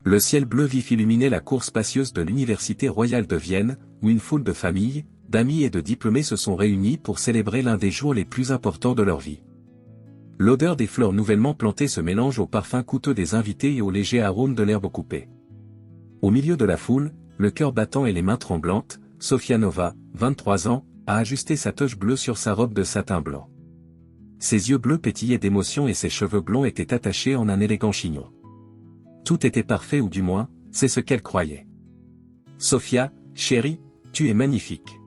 Le ciel bleu vif illuminait la cour spacieuse de l'Université royale de Vienne, où une foule de familles, d'amis et de diplômés se sont réunis pour célébrer l'un des jours les plus importants de leur vie. L'odeur des fleurs nouvellement plantées se mélange au parfum coûteux des invités et au léger arôme de l'herbe coupée. Au milieu de la foule, le cœur battant et les mains tremblantes, Sofia Nova, 23 ans, a ajusté sa toche bleue sur sa robe de satin blanc. Ses yeux bleus pétillaient d'émotion et ses cheveux blonds étaient attachés en un élégant chignon. Tout était parfait ou du moins, c'est ce qu'elle croyait. « Sofia, chérie, tu es magnifique »,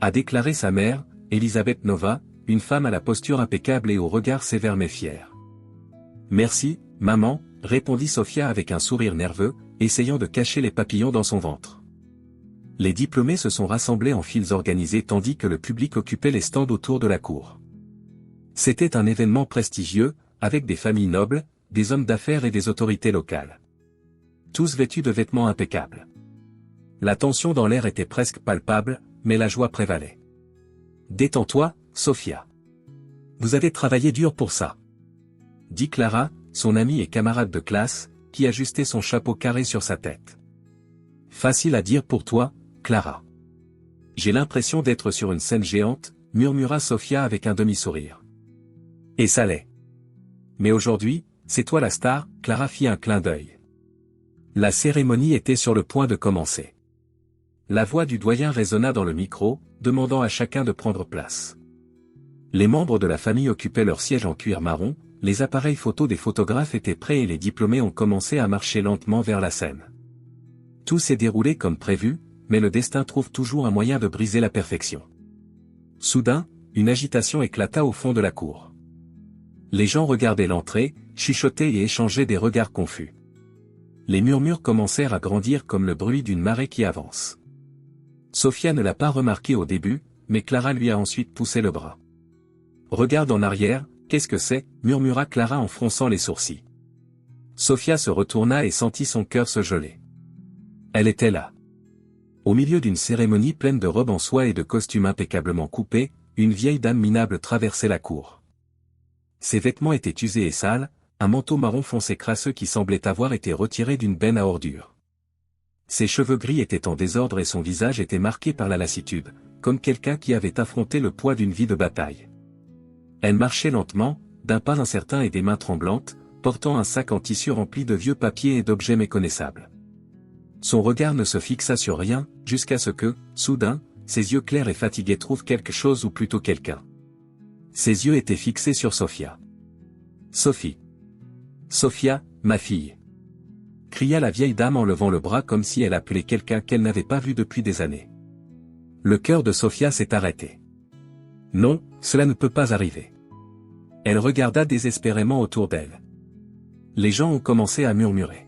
a déclaré sa mère, Elisabeth Nova, une femme à la posture impeccable et au regard sévère mais fier. « Merci, maman », répondit Sofia avec un sourire nerveux, essayant de cacher les papillons dans son ventre. Les diplômés se sont rassemblés en files organisées tandis que le public occupait les stands autour de la cour. C'était un événement prestigieux, avec des familles nobles, des hommes d'affaires et des autorités locales. Tous vêtus de vêtements impeccables. La tension dans l'air était presque palpable, mais la joie prévalait. « Détends-toi, Sofia. Vous avez travaillé dur pour ça. » dit Clara, son amie et camarade de classe, qui ajustait son chapeau carré sur sa tête. « Facile à dire pour toi, Clara. J'ai l'impression d'être sur une scène géante, » murmura Sofia avec un demi-sourire. « Et ça l'est. Mais aujourd'hui, c'est toi la star, » Clara fit un clin d'œil. La cérémonie était sur le point de commencer. La voix du doyen résonna dans le micro, demandant à chacun de prendre place. Les membres de la famille occupaient leur siège en cuir marron, les appareils photos des photographes étaient prêts et les diplômés ont commencé à marcher lentement vers la scène. Tout s'est déroulé comme prévu, mais le destin trouve toujours un moyen de briser la perfection. Soudain, une agitation éclata au fond de la cour. Les gens regardaient l'entrée, chuchotaient et échangeaient des regards confus. Les murmures commencèrent à grandir comme le bruit d'une marée qui avance. Sofia ne l'a pas remarqué au début, mais Clara lui a ensuite poussé le bras. « Regarde en arrière, qu'est-ce que c'est » murmura Clara en fronçant les sourcils. Sofia se retourna et sentit son cœur se geler. Elle était là. Au milieu d'une cérémonie pleine de robes en soie et de costumes impeccablement coupés, une vieille dame minable traversait la cour. Ses vêtements étaient usés et sales, un manteau marron foncé crasseux qui semblait avoir été retiré d'une benne à ordures. Ses cheveux gris étaient en désordre et son visage était marqué par la lassitude, comme quelqu'un qui avait affronté le poids d'une vie de bataille. Elle marchait lentement, d'un pas incertain et des mains tremblantes, portant un sac en tissu rempli de vieux papiers et d'objets méconnaissables. Son regard ne se fixa sur rien, jusqu'à ce que, soudain, ses yeux clairs et fatigués trouvent quelque chose ou plutôt quelqu'un. Ses yeux étaient fixés sur Sofia. « Sophie. Sofia, ma fille. » cria la vieille dame en levant le bras comme si elle appelait quelqu'un qu'elle n'avait pas vu depuis des années. Le cœur de Sofia s'est arrêté. Non, cela ne peut pas arriver. Elle regarda désespérément autour d'elle. Les gens ont commencé à murmurer.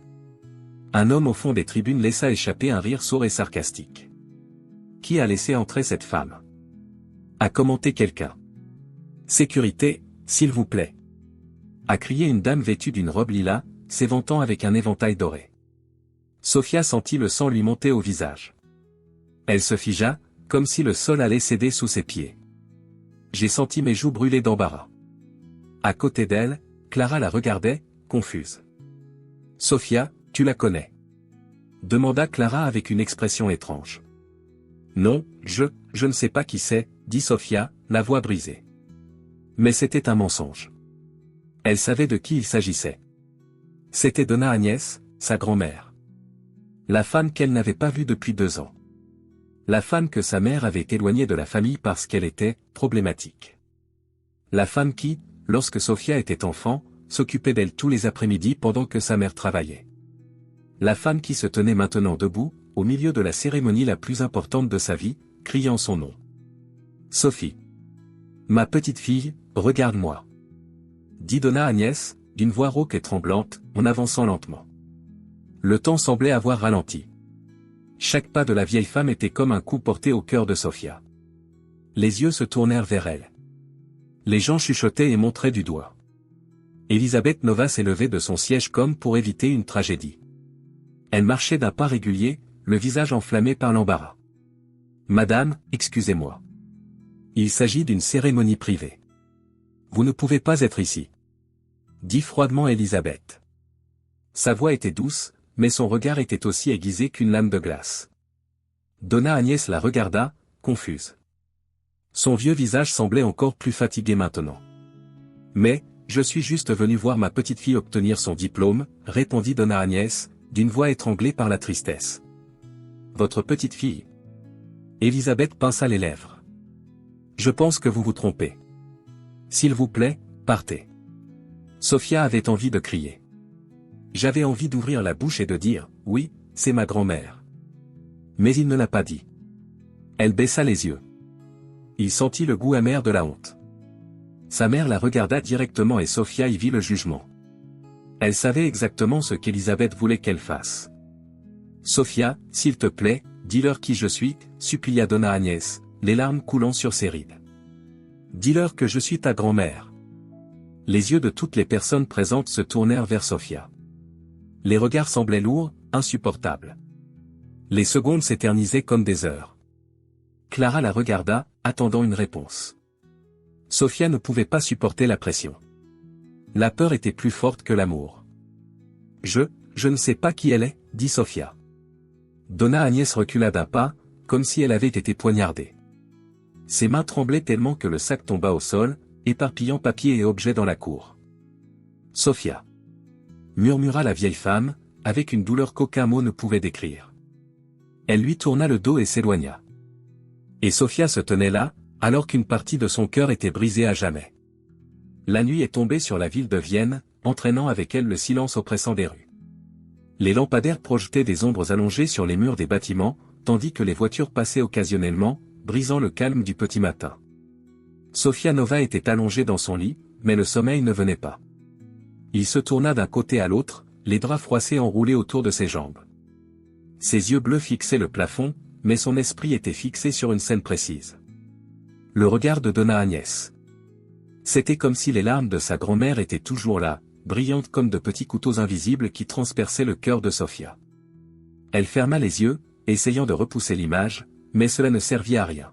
Un homme au fond des tribunes laissa échapper un rire sourd et sarcastique. « Qui a laissé entrer cette femme » a commenté quelqu'un. « Sécurité, s'il vous plaît » a crié une dame vêtue d'une robe lilas, s'éventant avec un éventail doré. Sofia sentit le sang lui monter au visage. Elle se figea, comme si le sol allait céder sous ses pieds. J'ai senti mes joues brûler d'embarras. À côté d'elle, Clara la regardait, confuse. « Sofia, tu la connais ?» demanda Clara avec une expression étrange. « Non, je ne sais pas qui c'est, » dit Sofia, la voix brisée. Mais c'était un mensonge. Elle savait de qui il s'agissait. C'était Donna Agnès, sa grand-mère. La femme qu'elle n'avait pas vue depuis 2 ans. La femme que sa mère avait éloignée de la famille parce qu'elle était problématique. La femme qui, lorsque Sofia était enfant, s'occupait d'elle tous les après-midi pendant que sa mère travaillait. La femme qui se tenait maintenant debout, au milieu de la cérémonie la plus importante de sa vie, criant son nom. « Sophie. Ma petite fille, regarde-moi. » dit Donna Agnès, d'une voix rauque et tremblante, en avançant lentement. Le temps semblait avoir ralenti. Chaque pas de la vieille femme était comme un coup porté au cœur de Sofia. Les yeux se tournèrent vers elle. Les gens chuchotaient et montraient du doigt. Elisabeth Nova s'élevait de son siège comme pour éviter une tragédie. Elle marchait d'un pas régulier, le visage enflammé par l'embarras. « Madame, excusez-moi. Il s'agit d'une cérémonie privée. Vous ne pouvez pas être ici. » dit froidement Elisabeth. Sa voix était douce, mais son regard était aussi aiguisé qu'une lame de glace. Donna Agnès la regarda, confuse. Son vieux visage semblait encore plus fatigué maintenant. Mais, je suis juste venu voir ma petite fille obtenir son diplôme, répondit Donna Agnès, d'une voix étranglée par la tristesse. Votre petite fille. Élisabeth pinça les lèvres. Je pense que vous vous trompez. S'il vous plaît, partez. Sophia avait envie de crier. J'avais envie d'ouvrir la bouche et de dire, oui, c'est ma grand-mère. Mais il ne l'a pas dit. Elle baissa les yeux. Il sentit le goût amer de la honte. Sa mère la regarda directement et Sophia y vit le jugement. Elle savait exactement ce qu'Élisabeth voulait qu'elle fasse. Sophia, s'il te plaît, dis-leur qui je suis, supplia Donna Agnès, les larmes coulant sur ses rides. Dis-leur que je suis ta grand-mère. Les yeux de toutes les personnes présentes se tournèrent vers Sophia. Les regards semblaient lourds, insupportables. Les secondes s'éternisaient comme des heures. Clara la regarda, attendant une réponse. Sophia ne pouvait pas supporter la pression. La peur était plus forte que l'amour. Je ne sais pas qui elle est, dit Sophia. Donna Agnès recula d'un pas, comme si elle avait été poignardée. Ses mains tremblaient tellement que le sac tomba au sol, éparpillant papiers et objets dans la cour. Sophia. Murmura la vieille femme, avec une douleur qu'aucun mot ne pouvait décrire. Elle lui tourna le dos et s'éloigna. Et Sophia se tenait là, alors qu'une partie de son cœur était brisée à jamais. La nuit est tombée sur la ville de Vienne, entraînant avec elle le silence oppressant des rues. Les lampadaires projetaient des ombres allongées sur les murs des bâtiments, tandis que les voitures passaient occasionnellement, brisant le calme du petit matin. Sophia Nova était allongée dans son lit, mais le sommeil ne venait pas. Il se tourna d'un côté à l'autre, les draps froissés enroulés autour de ses jambes. Ses yeux bleus fixaient le plafond, mais son esprit était fixé sur une scène précise. Le regard de Donna Agnès. C'était comme si les larmes de sa grand-mère étaient toujours là, brillantes comme de petits couteaux invisibles qui transperçaient le cœur de Sophia. Elle ferma les yeux, essayant de repousser l'image, mais cela ne servit à rien.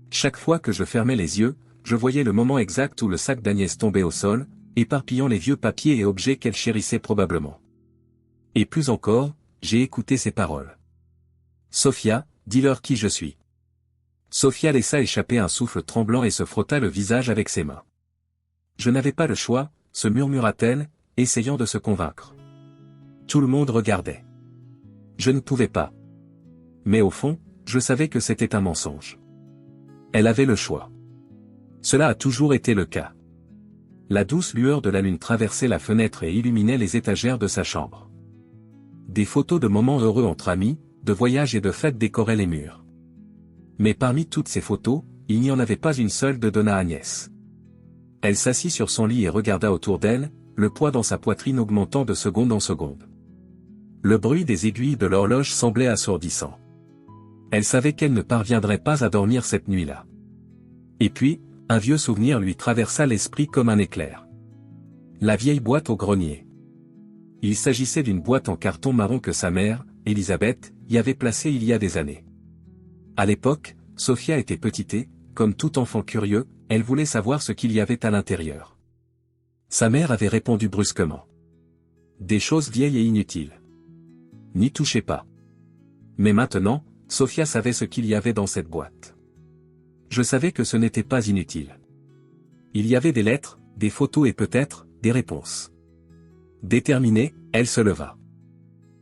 Chaque fois que je fermais les yeux, je voyais le moment exact où le sac d'Agnès tombait au sol, éparpillant les vieux papiers et objets qu'elle chérissait probablement. Et plus encore, j'ai écouté ses paroles. Sophia, dis-leur qui je suis. Sophia laissa échapper un souffle tremblant et se frotta le visage avec ses mains. Je n'avais pas le choix, se murmura-t-elle, essayant de se convaincre. Tout le monde regardait. Je ne pouvais pas. Mais au fond, je savais que c'était un mensonge. Elle avait le choix. Cela a toujours été le cas. La douce lueur de la lune traversait la fenêtre et illuminait les étagères de sa chambre. Des photos de moments heureux entre amis, de voyages et de fêtes décoraient les murs. Mais parmi toutes ces photos, il n'y en avait pas une seule de Donna Agnès. Elle s'assit sur son lit et regarda autour d'elle, le poids dans sa poitrine augmentant de seconde en seconde. Le bruit des aiguilles de l'horloge semblait assourdissant. Elle savait qu'elle ne parviendrait pas à dormir cette nuit-là. Et puis, un vieux souvenir lui traversa l'esprit comme un éclair. La vieille boîte au grenier. Il s'agissait d'une boîte en carton marron que sa mère, Élisabeth, y avait placée il y a des années. À l'époque, Sophia était petite et, comme tout enfant curieux, elle voulait savoir ce qu'il y avait à l'intérieur. Sa mère avait répondu brusquement. Des choses vieilles et inutiles. N'y touchez pas. Mais maintenant, Sophia savait ce qu'il y avait dans cette boîte. Je savais que ce n'était pas inutile. Il y avait des lettres, des photos et peut-être, des réponses. Déterminée, elle se leva.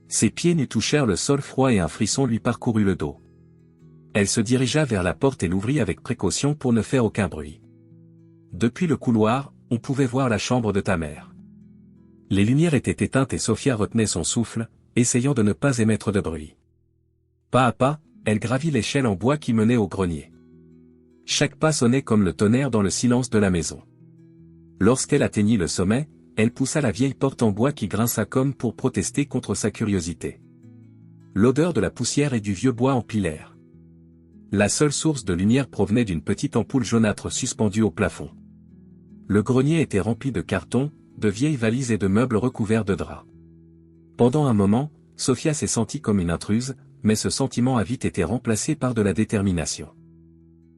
Ses pieds nus touchèrent le sol froid et un frisson lui parcourut le dos. Elle se dirigea vers la porte et l'ouvrit avec précaution pour ne faire aucun bruit. Depuis le couloir, on pouvait voir la chambre de ta mère. Les lumières étaient éteintes et Sophia retenait son souffle, essayant de ne pas émettre de bruit. Pas à pas, elle gravit l'échelle en bois qui menait au grenier. Chaque pas sonnait comme le tonnerre dans le silence de la maison. Lorsqu'elle atteignit le sommet, elle poussa la vieille porte en bois qui grinça comme pour protester contre sa curiosité. L'odeur de la poussière et du vieux bois emplit l'air. La seule source de lumière provenait d'une petite ampoule jaunâtre suspendue au plafond. Le grenier était rempli de cartons, de vieilles valises et de meubles recouverts de draps. Pendant un moment, Sophia s'est sentie comme une intruse, mais ce sentiment a vite été remplacé par de la détermination.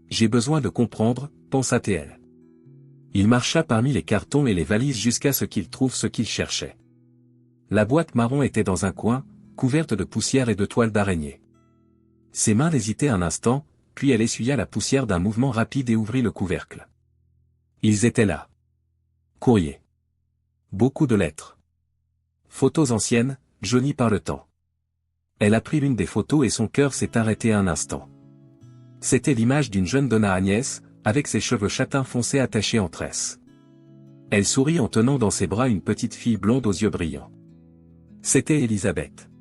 J'ai besoin de comprendre, pensa-t-elle. Il marcha parmi les cartons et les valises jusqu'à ce qu'il trouve ce qu'il cherchait. La boîte marron était dans un coin, couverte de poussière et de toiles d'araignée. Ses mains hésitaient un instant, puis elle essuya la poussière d'un mouvement rapide et ouvrit le couvercle. Ils étaient là. Courrier. Beaucoup de lettres. Photos anciennes, jaunies par le temps. Elle a pris l'une des photos et son cœur s'est arrêté un instant. C'était l'image d'une jeune Donna Agnès, avec ses cheveux châtains foncés attachés en tresse. Elle sourit en tenant dans ses bras une petite fille blonde aux yeux brillants. C'était Elisabeth.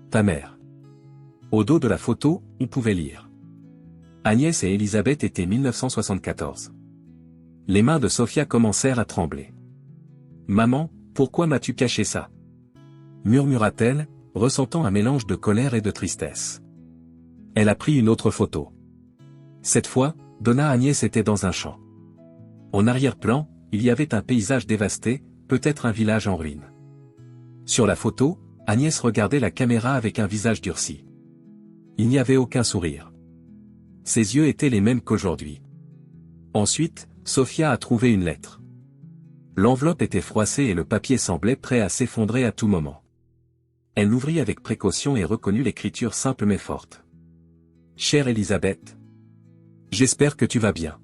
Ta mère. Au dos de la photo, on pouvait lire. Agnès et Elisabeth étaient 1974. Les mains de Sophia commencèrent à trembler. Maman, pourquoi m'as-tu caché ça? Murmura-t-elle, ressentant un mélange de colère et de tristesse. Elle a pris une autre photo. Cette fois, Donna Agnès était dans un champ. En arrière-plan, il y avait un paysage dévasté, peut-être un village en ruine. Sur la photo, Agnès regardait la caméra avec un visage durci. Il n'y avait aucun sourire. Ses yeux étaient les mêmes qu'aujourd'hui. Ensuite, Sophia a trouvé une lettre. L'enveloppe était froissée et le papier semblait prêt à s'effondrer à tout moment. Elle l'ouvrit avec précaution et reconnut l'écriture simple mais forte. Chère Elisabeth. J'espère que tu vas bien.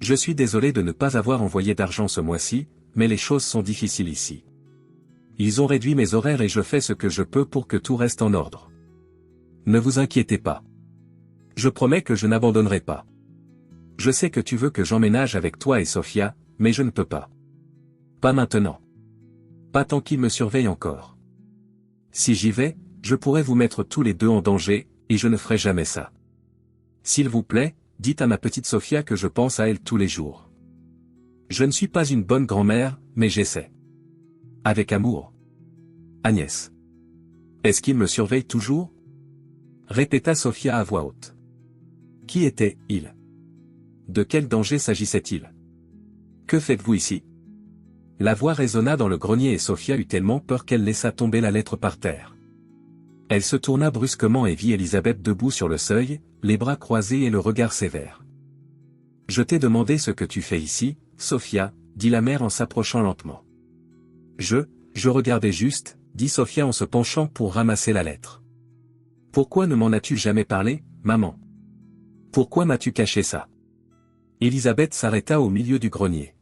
Je suis désolé de ne pas avoir envoyé d'argent ce mois-ci, mais les choses sont difficiles ici. Ils ont réduit mes horaires et je fais ce que je peux pour que tout reste en ordre. Ne vous inquiétez pas. Je promets que je n'abandonnerai pas. Je sais que tu veux que j'emménage avec toi et Sophia, mais je ne peux pas. Pas maintenant. Pas tant qu'ils me surveillent encore. Si j'y vais, je pourrais vous mettre tous les deux en danger, et je ne ferai jamais ça. S'il vous plaît, dites à ma petite Sophia que je pense à elle tous les jours. Je ne suis pas une bonne grand-mère, mais j'essaie. Avec amour. Agnès. Est-ce qu'il me surveille toujours? Répéta Sophia à voix haute. Qui était-il? De quel danger s'agissait-il? Que faites-vous ici? La voix résonna dans le grenier et Sophia eut tellement peur qu'elle laissa tomber la lettre par terre. Elle se tourna brusquement et vit Elisabeth debout sur le seuil, les bras croisés et le regard sévère. « Je t'ai demandé ce que tu fais ici, Sophia, » dit la mère en s'approchant lentement. « Je regardais juste, » dit Sophia en se penchant pour ramasser la lettre. « Pourquoi ne m'en as-tu jamais parlé, maman? Pourquoi m'as-tu caché ça ?» Elisabeth s'arrêta au milieu du grenier.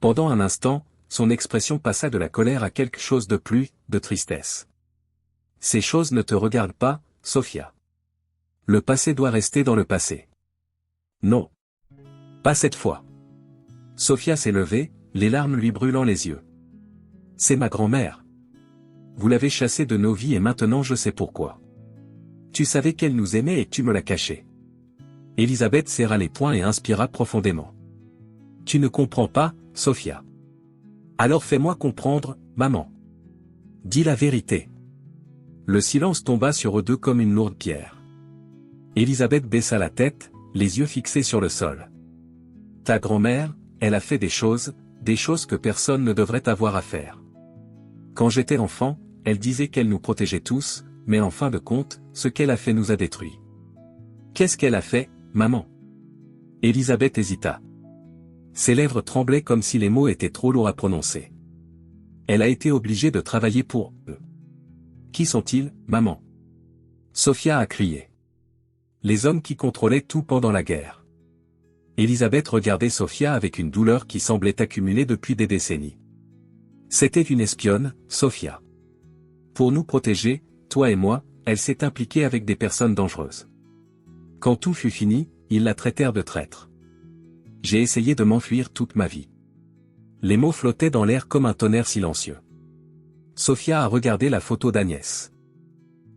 Pendant un instant, son expression passa de la colère à quelque chose de plus, de tristesse. « Ces choses ne te regardent pas, Sophia. Le passé doit rester dans le passé. » Non. Pas cette fois. Sophia s'est levée, les larmes lui brûlant les yeux. « C'est ma grand-mère. Vous l'avez chassée de nos vies et maintenant je sais pourquoi. Tu savais qu'elle nous aimait et tu me l'as cachée. » Elisabeth serra les poings et inspira profondément. « Tu ne comprends pas, Sophia. Alors fais-moi comprendre, maman. Dis la vérité. » Le silence tomba sur eux deux comme une lourde pierre. Elisabeth baissa la tête, les yeux fixés sur le sol. « Ta grand-mère, elle a fait des choses que personne ne devrait avoir à faire. Quand j'étais enfant, elle disait qu'elle nous protégeait tous, mais en fin de compte, ce qu'elle a fait nous a détruits. Qu'est-ce qu'elle a fait, maman? » Elisabeth hésita. Ses lèvres tremblaient comme si les mots étaient trop lourds à prononcer. Elle a été obligée de travailler pour eux. Qui sont-ils, maman? Sophia a crié. Les hommes qui contrôlaient tout pendant la guerre. Elisabeth regardait Sophia avec une douleur qui semblait accumuler depuis des décennies. C'était une espionne, Sophia. Pour nous protéger, toi et moi, elle s'est impliquée avec des personnes dangereuses. Quand tout fut fini, ils la traitèrent de traître. J'ai essayé de m'enfuir toute ma vie. Les mots flottaient dans l'air comme un tonnerre silencieux. Sophia a regardé la photo d'Agnès.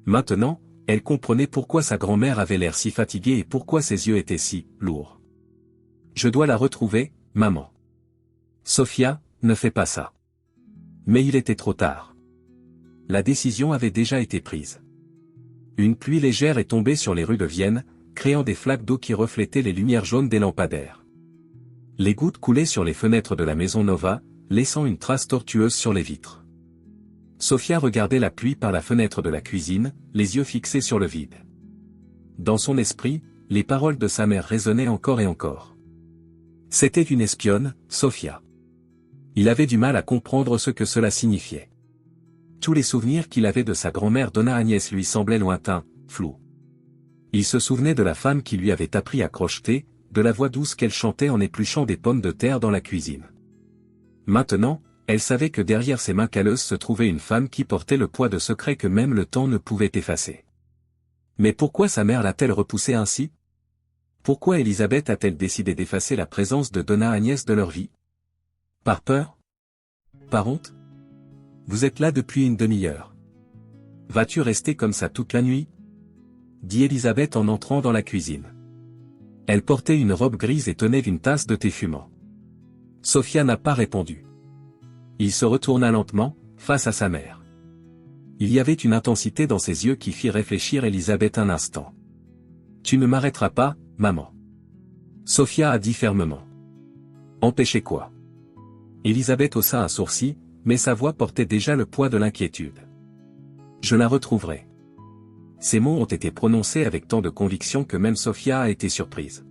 Maintenant, elle comprenait pourquoi sa grand-mère avait l'air si fatiguée et pourquoi ses yeux étaient si lourds. Je dois la retrouver, maman. Sophia, ne fais pas ça. Mais il était trop tard. La décision avait déjà été prise. Une pluie légère est tombée sur les rues de Vienne, créant des flaques d'eau qui reflétaient les lumières jaunes des lampadaires. Les gouttes coulaient sur les fenêtres de la maison Nova, laissant une trace tortueuse sur les vitres. Sophia regardait la pluie par la fenêtre de la cuisine, les yeux fixés sur le vide. Dans son esprit, les paroles de sa mère résonnaient encore et encore. C'était une espionne, Sophia. Il avait du mal à comprendre ce que cela signifiait. Tous les souvenirs qu'il avait de sa grand-mère Donna Agnès lui semblaient lointains, flous. Il se souvenait de la femme qui lui avait appris à crocheter, de la voix douce qu'elle chantait en épluchant des pommes de terre dans la cuisine. Maintenant, elle savait que derrière ses mains calleuses se trouvait une femme qui portait le poids de secrets que même le temps ne pouvait effacer. Mais pourquoi sa mère l'a-t-elle repoussée ainsi? Pourquoi Elisabeth a-t-elle décidé d'effacer la présence de Donna Agnès de leur vie? Par peur? Par honte? Vous êtes là depuis une demi-heure. Vas-tu rester comme ça toute la nuit? Dit Elisabeth en entrant dans la cuisine. Elle portait une robe grise et tenait une tasse de thé fumant. Sophia n'a pas répondu. Il se retourna lentement, face à sa mère. Il y avait une intensité dans ses yeux qui fit réfléchir Elisabeth un instant. « Tu ne m'arrêteras pas, maman. » Sophia a dit fermement. « Empêcher quoi ?» Elisabeth haussa un sourcil, mais sa voix portait déjà le poids de l'inquiétude. « Je la retrouverai. » Ces mots ont été prononcés avec tant de conviction que même Sophia a été surprise.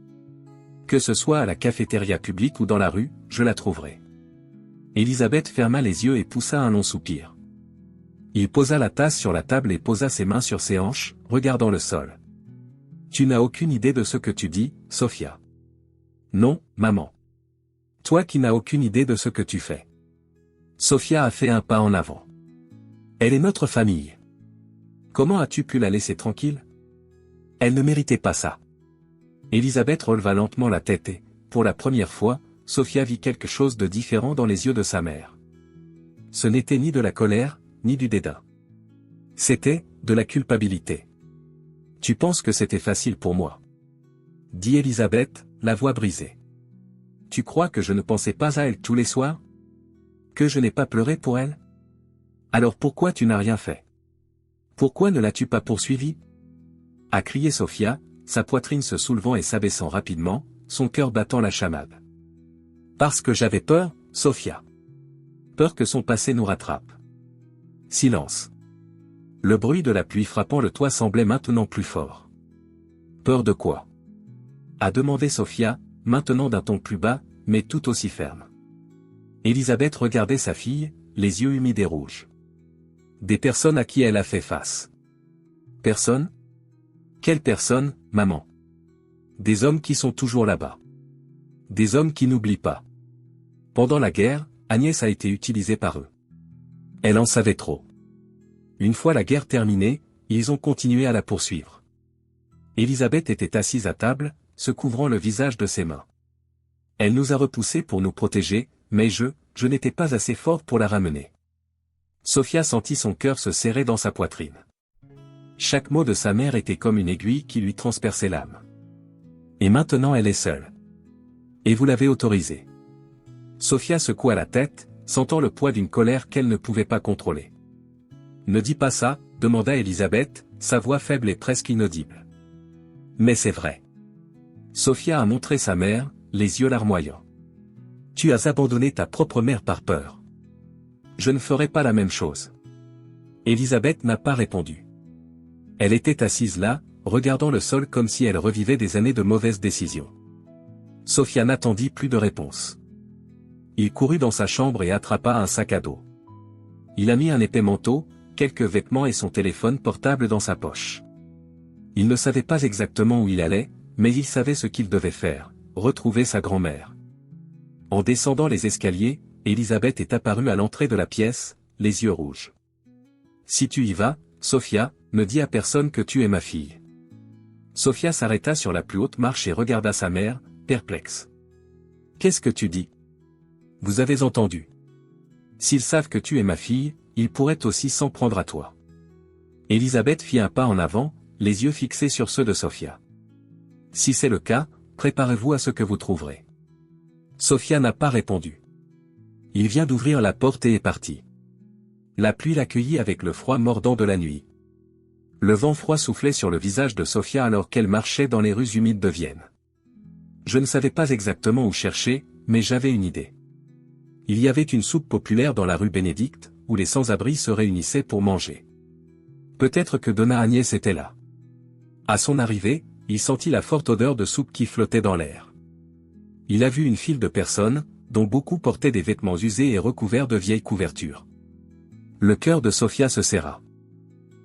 Que ce soit à la cafétéria publique ou dans la rue, je la trouverai. Elisabeth ferma les yeux et poussa un long soupir. Il posa la tasse sur la table et posa ses mains sur ses hanches, regardant le sol. « Tu n'as aucune idée de ce que tu dis, Sophia. »« Non, maman. »« Toi qui n'as aucune idée de ce que tu fais. » Sophia a fait un pas en avant. « Elle est notre famille. Comment as-tu pu la laisser tranquille? Elle ne méritait pas ça. » Elisabeth releva lentement la tête et, pour la première fois, Sophia vit quelque chose de différent dans les yeux de sa mère. Ce n'était ni de la colère, ni du dédain. C'était, de la culpabilité. « Tu penses que c'était facile pour moi? » dit Elisabeth, la voix brisée. « Tu crois que je ne pensais pas à elle tous les soirs? Que je n'ai pas pleuré pour elle? Alors pourquoi tu n'as rien fait? Pourquoi ne l'as-tu pas poursuivie? » a crié Sophia, sa poitrine se soulevant et s'abaissant rapidement, son cœur battant la chamade. « Parce que j'avais peur, Sophia. Peur que son passé nous rattrape. » Silence. Le bruit de la pluie frappant le toit semblait maintenant plus fort. « Peur de quoi? » a demandé Sophia, maintenant d'un ton plus bas, mais tout aussi ferme. Elisabeth regardait sa fille, les yeux humides et rouges. Des personnes à qui elle a fait face. Personne? Quelle personne, maman? Des hommes qui sont toujours là-bas. Des hommes qui n'oublient pas. Pendant la guerre, Agnès a été utilisée par eux. Elle en savait trop. Une fois la guerre terminée, ils ont continué à la poursuivre. Elisabeth était assise à table, se couvrant le visage de ses mains. Elle nous a repoussés pour nous protéger, mais je n'étais pas assez fort pour la ramener. Sophia sentit son cœur se serrer dans sa poitrine. Chaque mot de sa mère était comme une aiguille qui lui transperçait l'âme. Et maintenant elle est seule. Et vous l'avez autorisée. Sophia secoua la tête, sentant le poids d'une colère qu'elle ne pouvait pas contrôler. Ne dis pas ça, demanda Elisabeth, sa voix faible et presque inaudible. Mais c'est vrai. Sophia a montré sa mère, les yeux larmoyants. Tu as abandonné ta propre mère par peur. Je ne ferai pas la même chose. Elisabeth n'a pas répondu. Elle était assise là, regardant le sol comme si elle revivait des années de mauvaises décisions. Sophia n'attendit plus de réponse. Il courut dans sa chambre et attrapa un sac à dos. Il a mis un épais manteau, quelques vêtements et son téléphone portable dans sa poche. Il ne savait pas exactement où il allait, mais il savait ce qu'il devait faire, retrouver sa grand-mère. En descendant les escaliers, Elisabeth est apparue à l'entrée de la pièce, les yeux rouges. « Si tu y vas, Sophia, ne dis à personne que tu es ma fille. » Sophia s'arrêta sur la plus haute marche et regarda sa mère, perplexe. « Qu'est-ce que tu dis? Vous avez entendu. S'ils savent que tu es ma fille, ils pourraient aussi s'en prendre à toi. » Elisabeth fit un pas en avant, les yeux fixés sur ceux de Sophia. « Si c'est le cas, préparez-vous à ce que vous trouverez. » Sophia n'a pas répondu. Il vient d'ouvrir la porte et est parti. La pluie l'accueillit avec le froid mordant de la nuit. Le vent froid soufflait sur le visage de Sophia alors qu'elle marchait dans les rues humides de Vienne. Je ne savais pas exactement où chercher, mais j'avais une idée. Il y avait une soupe populaire dans la rue Bénédicte, où les sans-abri se réunissaient pour manger. Peut-être que Donna Agnès était là. À son arrivée, il sentit la forte odeur de soupe qui flottait dans l'air. Il a vu une file de personnes, dont beaucoup portaient des vêtements usés et recouverts de vieilles couvertures. Le cœur de Sofia se serra.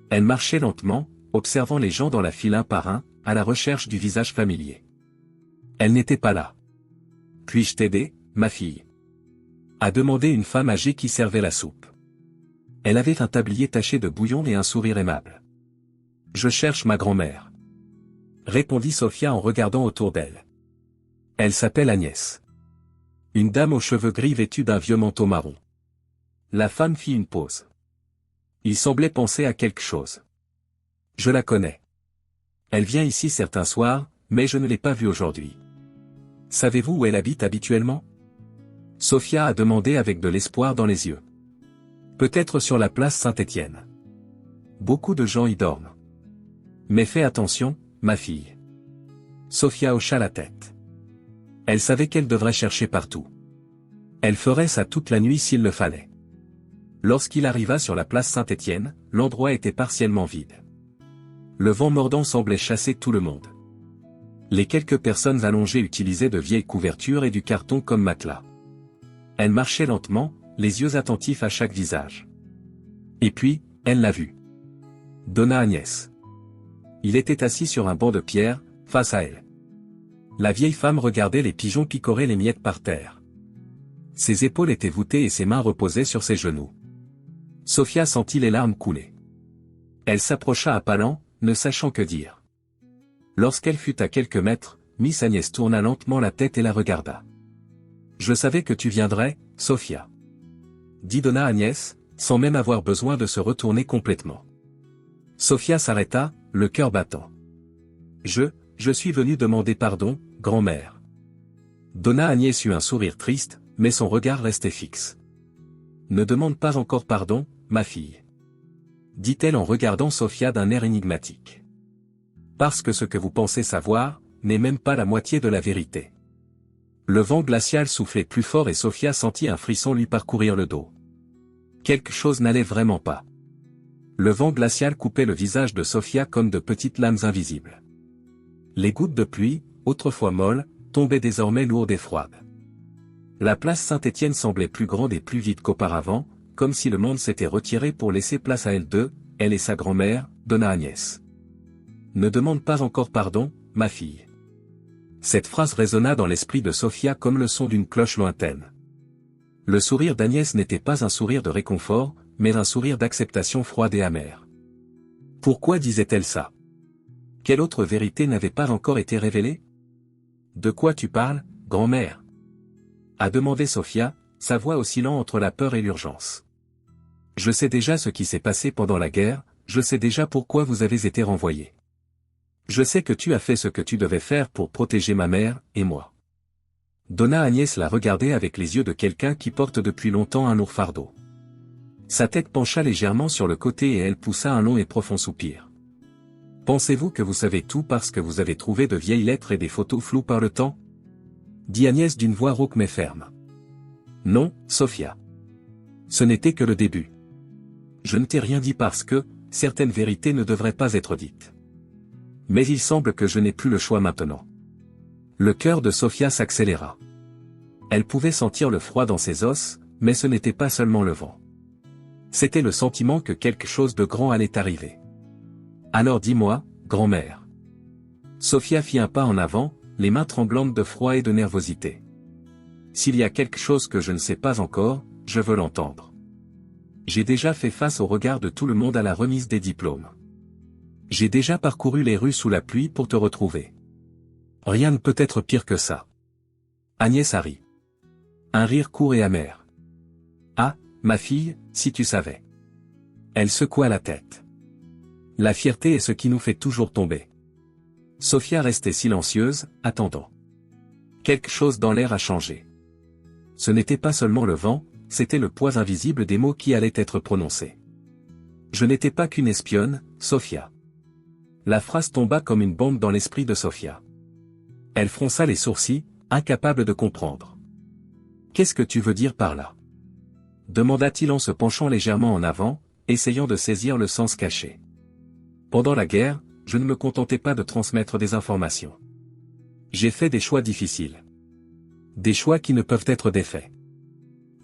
Elle marchait lentement, observant les gens dans la file un par un, à la recherche du visage familier. Elle n'était pas là. « Puis-je t'aider, ma fille ?» a demandé une femme âgée qui servait la soupe. Elle avait un tablier taché de bouillon et un sourire aimable. « Je cherche ma grand-mère. » répondit Sofia en regardant autour d'elle. Elle s'appelle Agnès. Une dame aux cheveux gris vêtue d'un vieux manteau marron. La femme fit une pause. Il semblait penser à quelque chose. « Je la connais. Elle vient ici certains soirs, mais je ne l'ai pas vue aujourd'hui. Savez-vous où elle habite habituellement ?» Sofia a demandé avec de l'espoir dans les yeux. « Peut-être sur la place Saint-Étienne. Beaucoup de gens y dorment. Mais fais attention, ma fille. » Sofia hocha la tête. Elle savait qu'elle devrait chercher partout. Elle ferait ça toute la nuit s'il le fallait. Lorsqu'il arriva sur la place Saint-Étienne, l'endroit était partiellement vide. Le vent mordant semblait chasser tout le monde. Les quelques personnes allongées utilisaient de vieilles couvertures et du carton comme matelas. Elle marchait lentement, les yeux attentifs à chaque visage. Et puis, elle l'a vu. Donna Agnès. Il était assis sur un banc de pierre, face à elle. La vieille femme regardait les pigeons picorer les miettes par terre. Ses épaules étaient voûtées et ses mains reposaient sur ses genoux. Sofia sentit les larmes couler. Elle s'approcha à pas lents, ne sachant que dire. Lorsqu'elle fut à quelques mètres, Miss Agnès tourna lentement la tête et la regarda. « Je savais que tu viendrais, Sofia. » dit Donna Agnès, sans même avoir besoin de se retourner complètement. Sofia s'arrêta, le cœur battant. « Je suis venue demander pardon, grand-mère. » Donna Agnès eut un sourire triste, mais son regard restait fixe. « Ne demande pas encore pardon, ma fille. » dit-elle en regardant Sofia d'un air énigmatique. « Parce que ce que vous pensez savoir, n'est même pas la moitié de la vérité. » Le vent glacial soufflait plus fort et Sofia sentit un frisson lui parcourir le dos. Quelque chose n'allait vraiment pas. Le vent glacial coupait le visage de Sofia comme de petites lames invisibles. Les gouttes de pluie, autrefois molles, tombaient désormais lourdes et froides. La place Saint-Étienne semblait plus grande et plus vide qu'auparavant, comme si le monde s'était retiré pour laisser place à elle deux, elle et sa grand-mère, Donna Agnès. « Ne demande pas encore pardon, ma fille. » Cette phrase résonna dans l'esprit de Sofia comme le son d'une cloche lointaine. Le sourire d'Agnès n'était pas un sourire de réconfort, mais un sourire d'acceptation froide et amère. Pourquoi disait-elle ça? Quelle autre vérité n'avait pas encore été révélée? « De quoi tu parles, grand-mère » a demandé Sofia, sa voix oscillant entre la peur et l'urgence. « Je sais déjà ce qui s'est passé pendant la guerre, je sais déjà pourquoi vous avez été renvoyés. Je sais que tu as fait ce que tu devais faire pour protéger ma mère, et moi. » Donna Agnès la regardait avec les yeux de quelqu'un qui porte depuis longtemps un lourd fardeau. Sa tête pencha légèrement sur le côté et elle poussa un long et profond soupir. « Pensez-vous que vous savez tout parce que vous avez trouvé de vieilles lettres et des photos floues par le temps ?» dit Agnès d'une voix rauque mais ferme. « Non, Sofia. Ce n'était que le début. Je ne t'ai rien dit parce que, certaines vérités ne devraient pas être dites. Mais il semble que je n'ai plus le choix maintenant. » Le cœur de Sofia s'accéléra. Elle pouvait sentir le froid dans ses os, mais ce n'était pas seulement le vent. C'était le sentiment que quelque chose de grand allait arriver. « Alors dis-moi, grand-mère. » Sofia fit un pas en avant, les mains tremblantes de froid et de nervosité. « S'il y a quelque chose que je ne sais pas encore, je veux l'entendre. J'ai déjà fait face au regard de tout le monde à la remise des diplômes. J'ai déjà parcouru les rues sous la pluie pour te retrouver. Rien ne peut être pire que ça. » Agnès a ri. Un rire court et amer. « Ah, ma fille, si tu savais. » Elle secoua la tête. « La fierté est ce qui nous fait toujours tomber. » Sofia restait silencieuse, attendant. Quelque chose dans l'air a changé. Ce n'était pas seulement le vent, c'était le poids invisible des mots qui allaient être prononcés. « Je n'étais pas qu'une espionne, Sofia. » La phrase tomba comme une bombe dans l'esprit de Sofia. Elle fronça les sourcils, incapable de comprendre. « Qu'est-ce que tu veux dire par là ?» demanda-t-il en se penchant légèrement en avant, essayant de saisir le sens caché. « Pendant la guerre, je ne me contentais pas de transmettre des informations. J'ai fait des choix difficiles. Des choix qui ne peuvent être défaits. »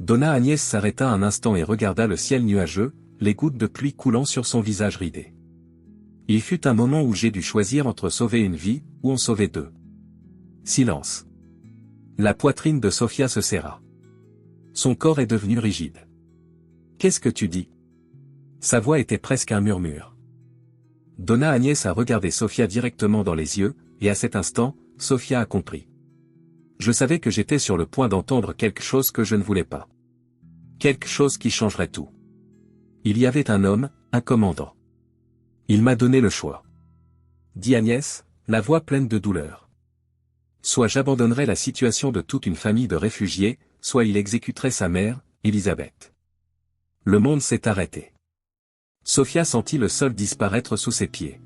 Donna Agnès s'arrêta un instant et regarda le ciel nuageux, les gouttes de pluie coulant sur son visage ridé. Il fut un moment où j'ai dû choisir entre sauver une vie, ou en sauver deux. Silence. La poitrine de Sofia se serra. Son corps est devenu rigide. Qu'est-ce que tu dis? Sa voix était presque un murmure. Donna Agnès a regardé Sofia directement dans les yeux, et à cet instant, Sofia a compris. Je savais que j'étais sur le point d'entendre quelque chose que je ne voulais pas. Quelque chose qui changerait tout. Il y avait un homme, un commandant. Il m'a donné le choix. Dit Agnès, la voix pleine de douleur. Soit j'abandonnerais la situation de toute une famille de réfugiés, soit il exécuterait sa mère, Elisabeth. Le monde s'est arrêté. Sofia sentit le sol disparaître sous ses pieds.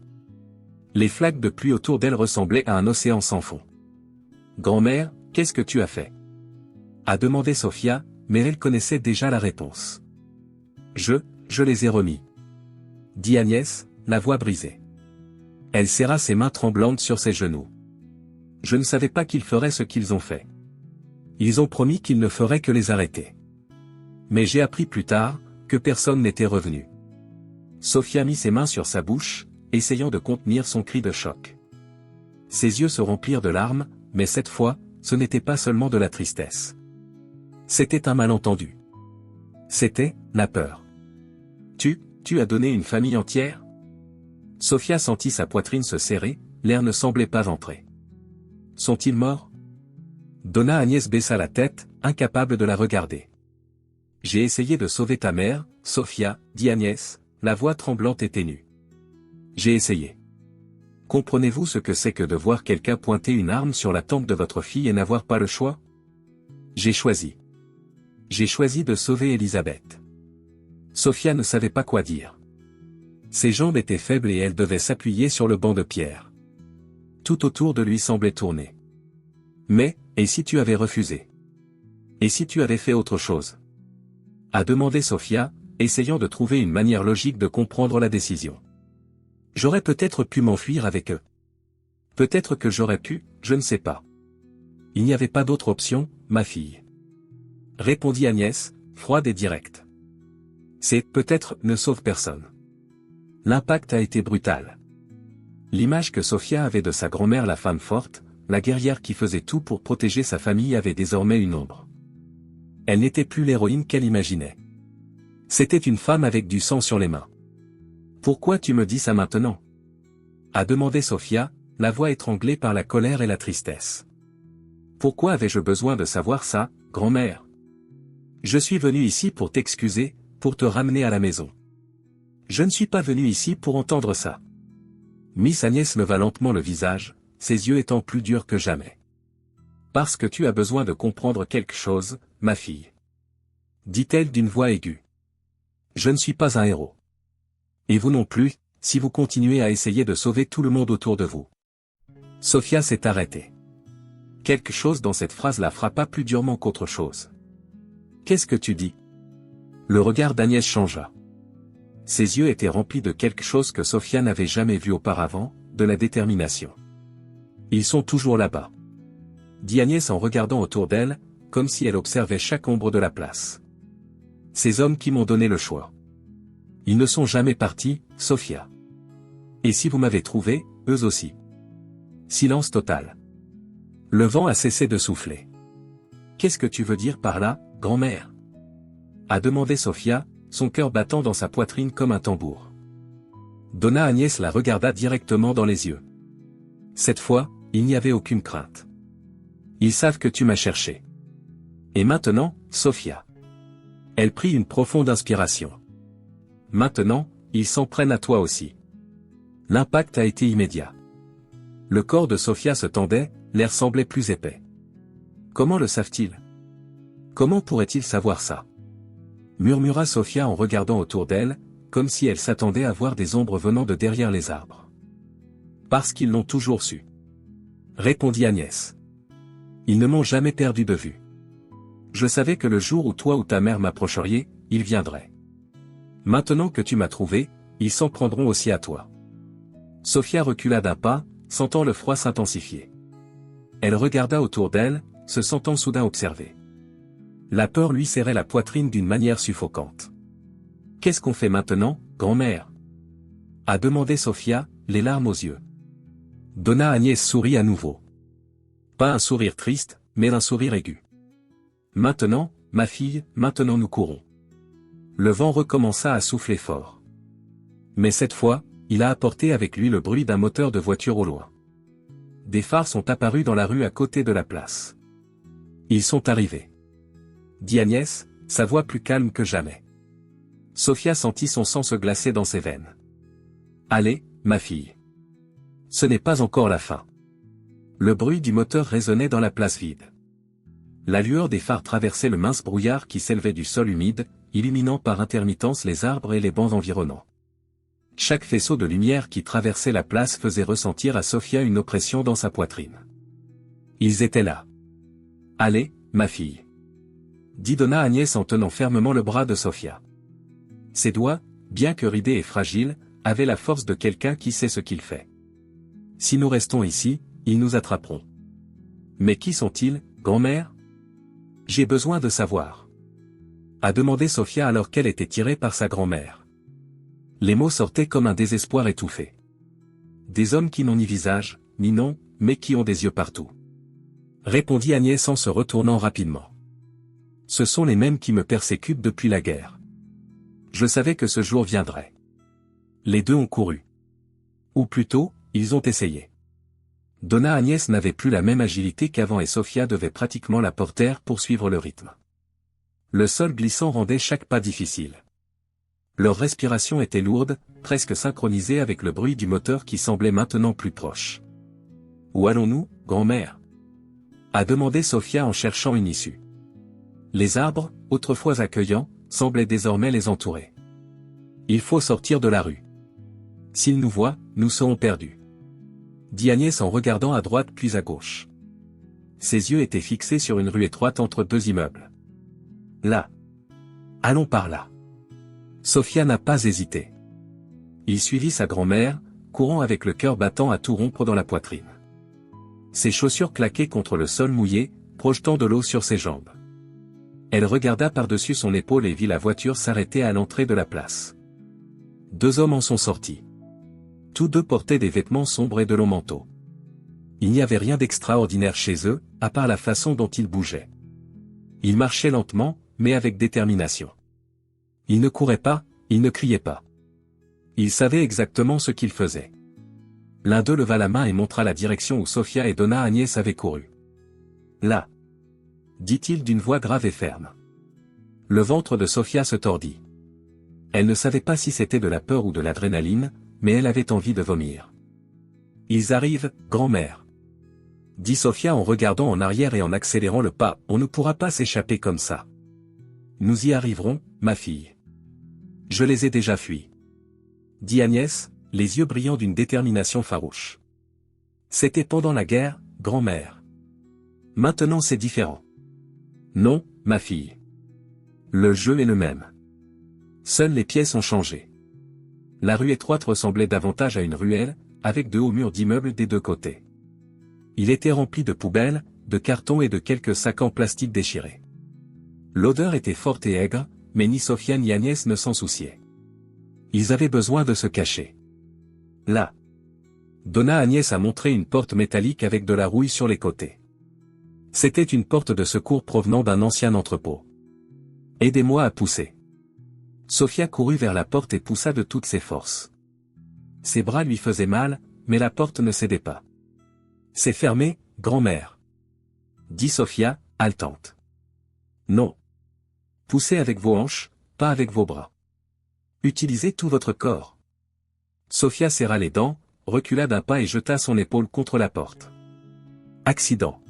Les flaques de pluie autour d'elle ressemblaient à un océan sans fond. Grand-mère, qu'est-ce que tu as fait? A demandé Sofia, mais elle connaissait déjà la réponse. Je les ai remis. Dit Agnès, la voix brisée. Elle serra ses mains tremblantes sur ses genoux. Je ne savais pas qu'ils feraient ce qu'ils ont fait. Ils ont promis qu'ils ne feraient que les arrêter. Mais j'ai appris plus tard, que personne n'était revenu. Sofia mit ses mains sur sa bouche, essayant de contenir son cri de choc. Ses yeux se remplirent de larmes, mais cette fois, ce n'était pas seulement de la tristesse. C'était un malentendu. C'était, la peur. Tu as donné une famille entière? Sofia sentit sa poitrine se serrer, l'air ne semblait pas entrer. Sont-ils morts? Donna Agnès baissa la tête, incapable de la regarder. J'ai essayé de sauver ta mère, Sofia, dit Agnès, la voix tremblante et ténue. J'ai essayé. Comprenez-vous ce que c'est que de voir quelqu'un pointer une arme sur la tempe de votre fille et n'avoir pas le choix? J'ai choisi. J'ai choisi de sauver Elisabeth. Sofia ne savait pas quoi dire. Ses jambes étaient faibles et elle devait s'appuyer sur le banc de pierre. Tout autour de lui semblait tourner. Mais, et si tu avais refusé? Et si tu avais fait autre chose? A demandé Sofia, essayant de trouver une manière logique de comprendre la décision. J'aurais peut-être pu m'enfuir avec eux. Peut-être que j'aurais pu, je ne sais pas. Il n'y avait pas d'autre option, ma fille. Répondit Agnès, froide et directe. C'est, peut-être, ne sauve personne. L'impact a été brutal. L'image que Sofia avait de sa grand-mère la femme forte, la guerrière qui faisait tout pour protéger sa famille avait désormais une ombre. Elle n'était plus l'héroïne qu'elle imaginait. C'était une femme avec du sang sur les mains. Pourquoi tu me dis ça maintenant? A demandé Sofia, la voix étranglée par la colère et la tristesse. Pourquoi avais-je besoin de savoir ça, grand-mère? Je suis venu ici pour t'excuser, pour te ramener à la maison. Je ne suis pas venu ici pour entendre ça. Miss Agnès leva lentement le visage, ses yeux étant plus durs que jamais. Parce que tu as besoin de comprendre quelque chose, ma fille. Dit-elle d'une voix aiguë. Je ne suis pas un héros. Et vous non plus, si vous continuez à essayer de sauver tout le monde autour de vous. Sofia s'est arrêtée. Quelque chose dans cette phrase la frappa plus durement qu'autre chose. Qu'est-ce que tu dis? Le regard d'Agnès changea. Ses yeux étaient remplis de quelque chose que Sofia n'avait jamais vu auparavant, de la détermination. Ils sont toujours là-bas. Dit Agnès en regardant autour d'elle, comme si elle observait chaque ombre de la place. Ces hommes qui m'ont donné le choix. Ils ne sont jamais partis, Sofia. Et si vous m'avez trouvé, eux aussi. Silence total. Le vent a cessé de souffler. Qu'est-ce que tu veux dire par là, grand-mère? A demandé Sofia, son cœur battant dans sa poitrine comme un tambour. Donna Agnès la regarda directement dans les yeux. Cette fois, il n'y avait aucune crainte. Ils savent que tu m'as cherché. Et maintenant, Sofia. Elle prit une profonde inspiration. Maintenant, ils s'en prennent à toi aussi. L'impact a été immédiat. Le corps de Sofia se tendait, l'air semblait plus épais. Comment le savent-ils? Comment pourraient-ils savoir ça? Murmura Sofia en regardant autour d'elle, comme si elle s'attendait à voir des ombres venant de derrière les arbres. Parce qu'ils l'ont toujours su. Répondit Agnès. Ils ne m'ont jamais perdu de vue. Je savais que le jour où toi ou ta mère m'approcheriez, ils viendraient. Maintenant que tu m'as trouvé, ils s'en prendront aussi à toi. Sofia recula d'un pas, sentant le froid s'intensifier. Elle regarda autour d'elle, se sentant soudain observée. La peur lui serrait la poitrine d'une manière suffocante. Qu'est-ce qu'on fait maintenant, grand-mère? A demandé Sophia, les larmes aux yeux. Donna Agnès sourit à nouveau. Pas un sourire triste, mais un sourire aigu. Maintenant, ma fille, maintenant nous courons. Le vent recommença à souffler fort. Mais cette fois, il a apporté avec lui le bruit d'un moteur de voiture au loin. Des phares sont apparus dans la rue à côté de la place. Ils sont arrivés. Dit Agnès, sa voix plus calme que jamais. Sophia sentit son sang se glacer dans ses veines. Allez, ma fille. Ce n'est pas encore la fin. Le bruit du moteur résonnait dans la place vide. La lueur des phares traversait le mince brouillard qui s'élevait du sol humide, illuminant par intermittence les arbres et les bancs environnants. Chaque faisceau de lumière qui traversait la place faisait ressentir à Sophia une oppression dans sa poitrine. Ils étaient là. Allez, ma fille. Dit Donna Agnès en tenant fermement le bras de Sophia. Ses doigts, bien que ridés et fragiles, avaient la force de quelqu'un qui sait ce qu'il fait. Si nous restons ici, ils nous attraperont. Mais qui sont-ils, grand-mère? J'ai besoin de savoir. A demandé Sophia alors qu'elle était tirée par sa grand-mère. Les mots sortaient comme un désespoir étouffé. Des hommes qui n'ont ni visage, ni nom, mais qui ont des yeux partout. Répondit Agnès en se retournant rapidement. Ce sont les mêmes qui me persécutent depuis la guerre. Je savais que ce jour viendrait. Les deux ont couru. Ou plutôt, ils ont essayé. Donna Agnès n'avait plus la même agilité qu'avant et Sophia devait pratiquement la porter pour suivre le rythme. Le sol glissant rendait chaque pas difficile. Leur respiration était lourde, presque synchronisée avec le bruit du moteur qui semblait maintenant plus proche. Où allons-nous, grand-mère? A demandé Sophia en cherchant une issue. Les arbres, autrefois accueillants, semblaient désormais les entourer. Il faut sortir de la rue. S'ils nous voient, nous serons perdus. Dit Agnès en regardant à droite puis à gauche. Ses yeux étaient fixés sur une rue étroite entre deux immeubles. Là. Allons par là. Sophia n'a pas hésité. Il suivit sa grand-mère, courant avec le cœur battant à tout rompre dans la poitrine. Ses chaussures claquaient contre le sol mouillé, projetant de l'eau sur ses jambes. Elle regarda par-dessus son épaule et vit la voiture s'arrêter à l'entrée de la place. Deux hommes en sont sortis. Tous deux portaient des vêtements sombres et de longs manteaux. Il n'y avait rien d'extraordinaire chez eux, à part la façon dont ils bougeaient. Ils marchaient lentement, mais avec détermination. Ils ne couraient pas, ils ne criaient pas. Ils savaient exactement ce qu'ils faisaient. L'un d'eux leva la main et montra la direction où Sophia et Donna Agnès avaient couru. Là. Dit-il d'une voix grave et ferme. Le ventre de Sophia se tordit. Elle ne savait pas si c'était de la peur ou de l'adrénaline, mais elle avait envie de vomir. Ils arrivent, grand-mère. Dit Sophia en regardant en arrière et en accélérant le pas, on ne pourra pas s'échapper comme ça. Nous y arriverons, ma fille. Je les ai déjà fuis. Dit Agnès, les yeux brillants d'une détermination farouche. C'était pendant la guerre, grand-mère. Maintenant c'est différent. Non, ma fille. Le jeu est le même. Seules les pièces ont changé. La rue étroite ressemblait davantage à une ruelle, avec de hauts murs d'immeubles des deux côtés. Il était rempli de poubelles, de cartons et de quelques sacs en plastique déchirés. L'odeur était forte et aigre, mais ni Sophia ni Agnès ne s'en souciaient. Ils avaient besoin de se cacher. Là. Donna Agnès a montré une porte métallique avec de la rouille sur les côtés. C'était une porte de secours provenant d'un ancien entrepôt. Aidez-moi à pousser. Sophia courut vers la porte et poussa de toutes ses forces. Ses bras lui faisaient mal, mais la porte ne cédait pas. C'est fermé, grand-mère. Dit Sophia, haletante. Non. Poussez avec vos hanches, pas avec vos bras. Utilisez tout votre corps. Sophia serra les dents, recula d'un pas et jeta son épaule contre la porte. Accident.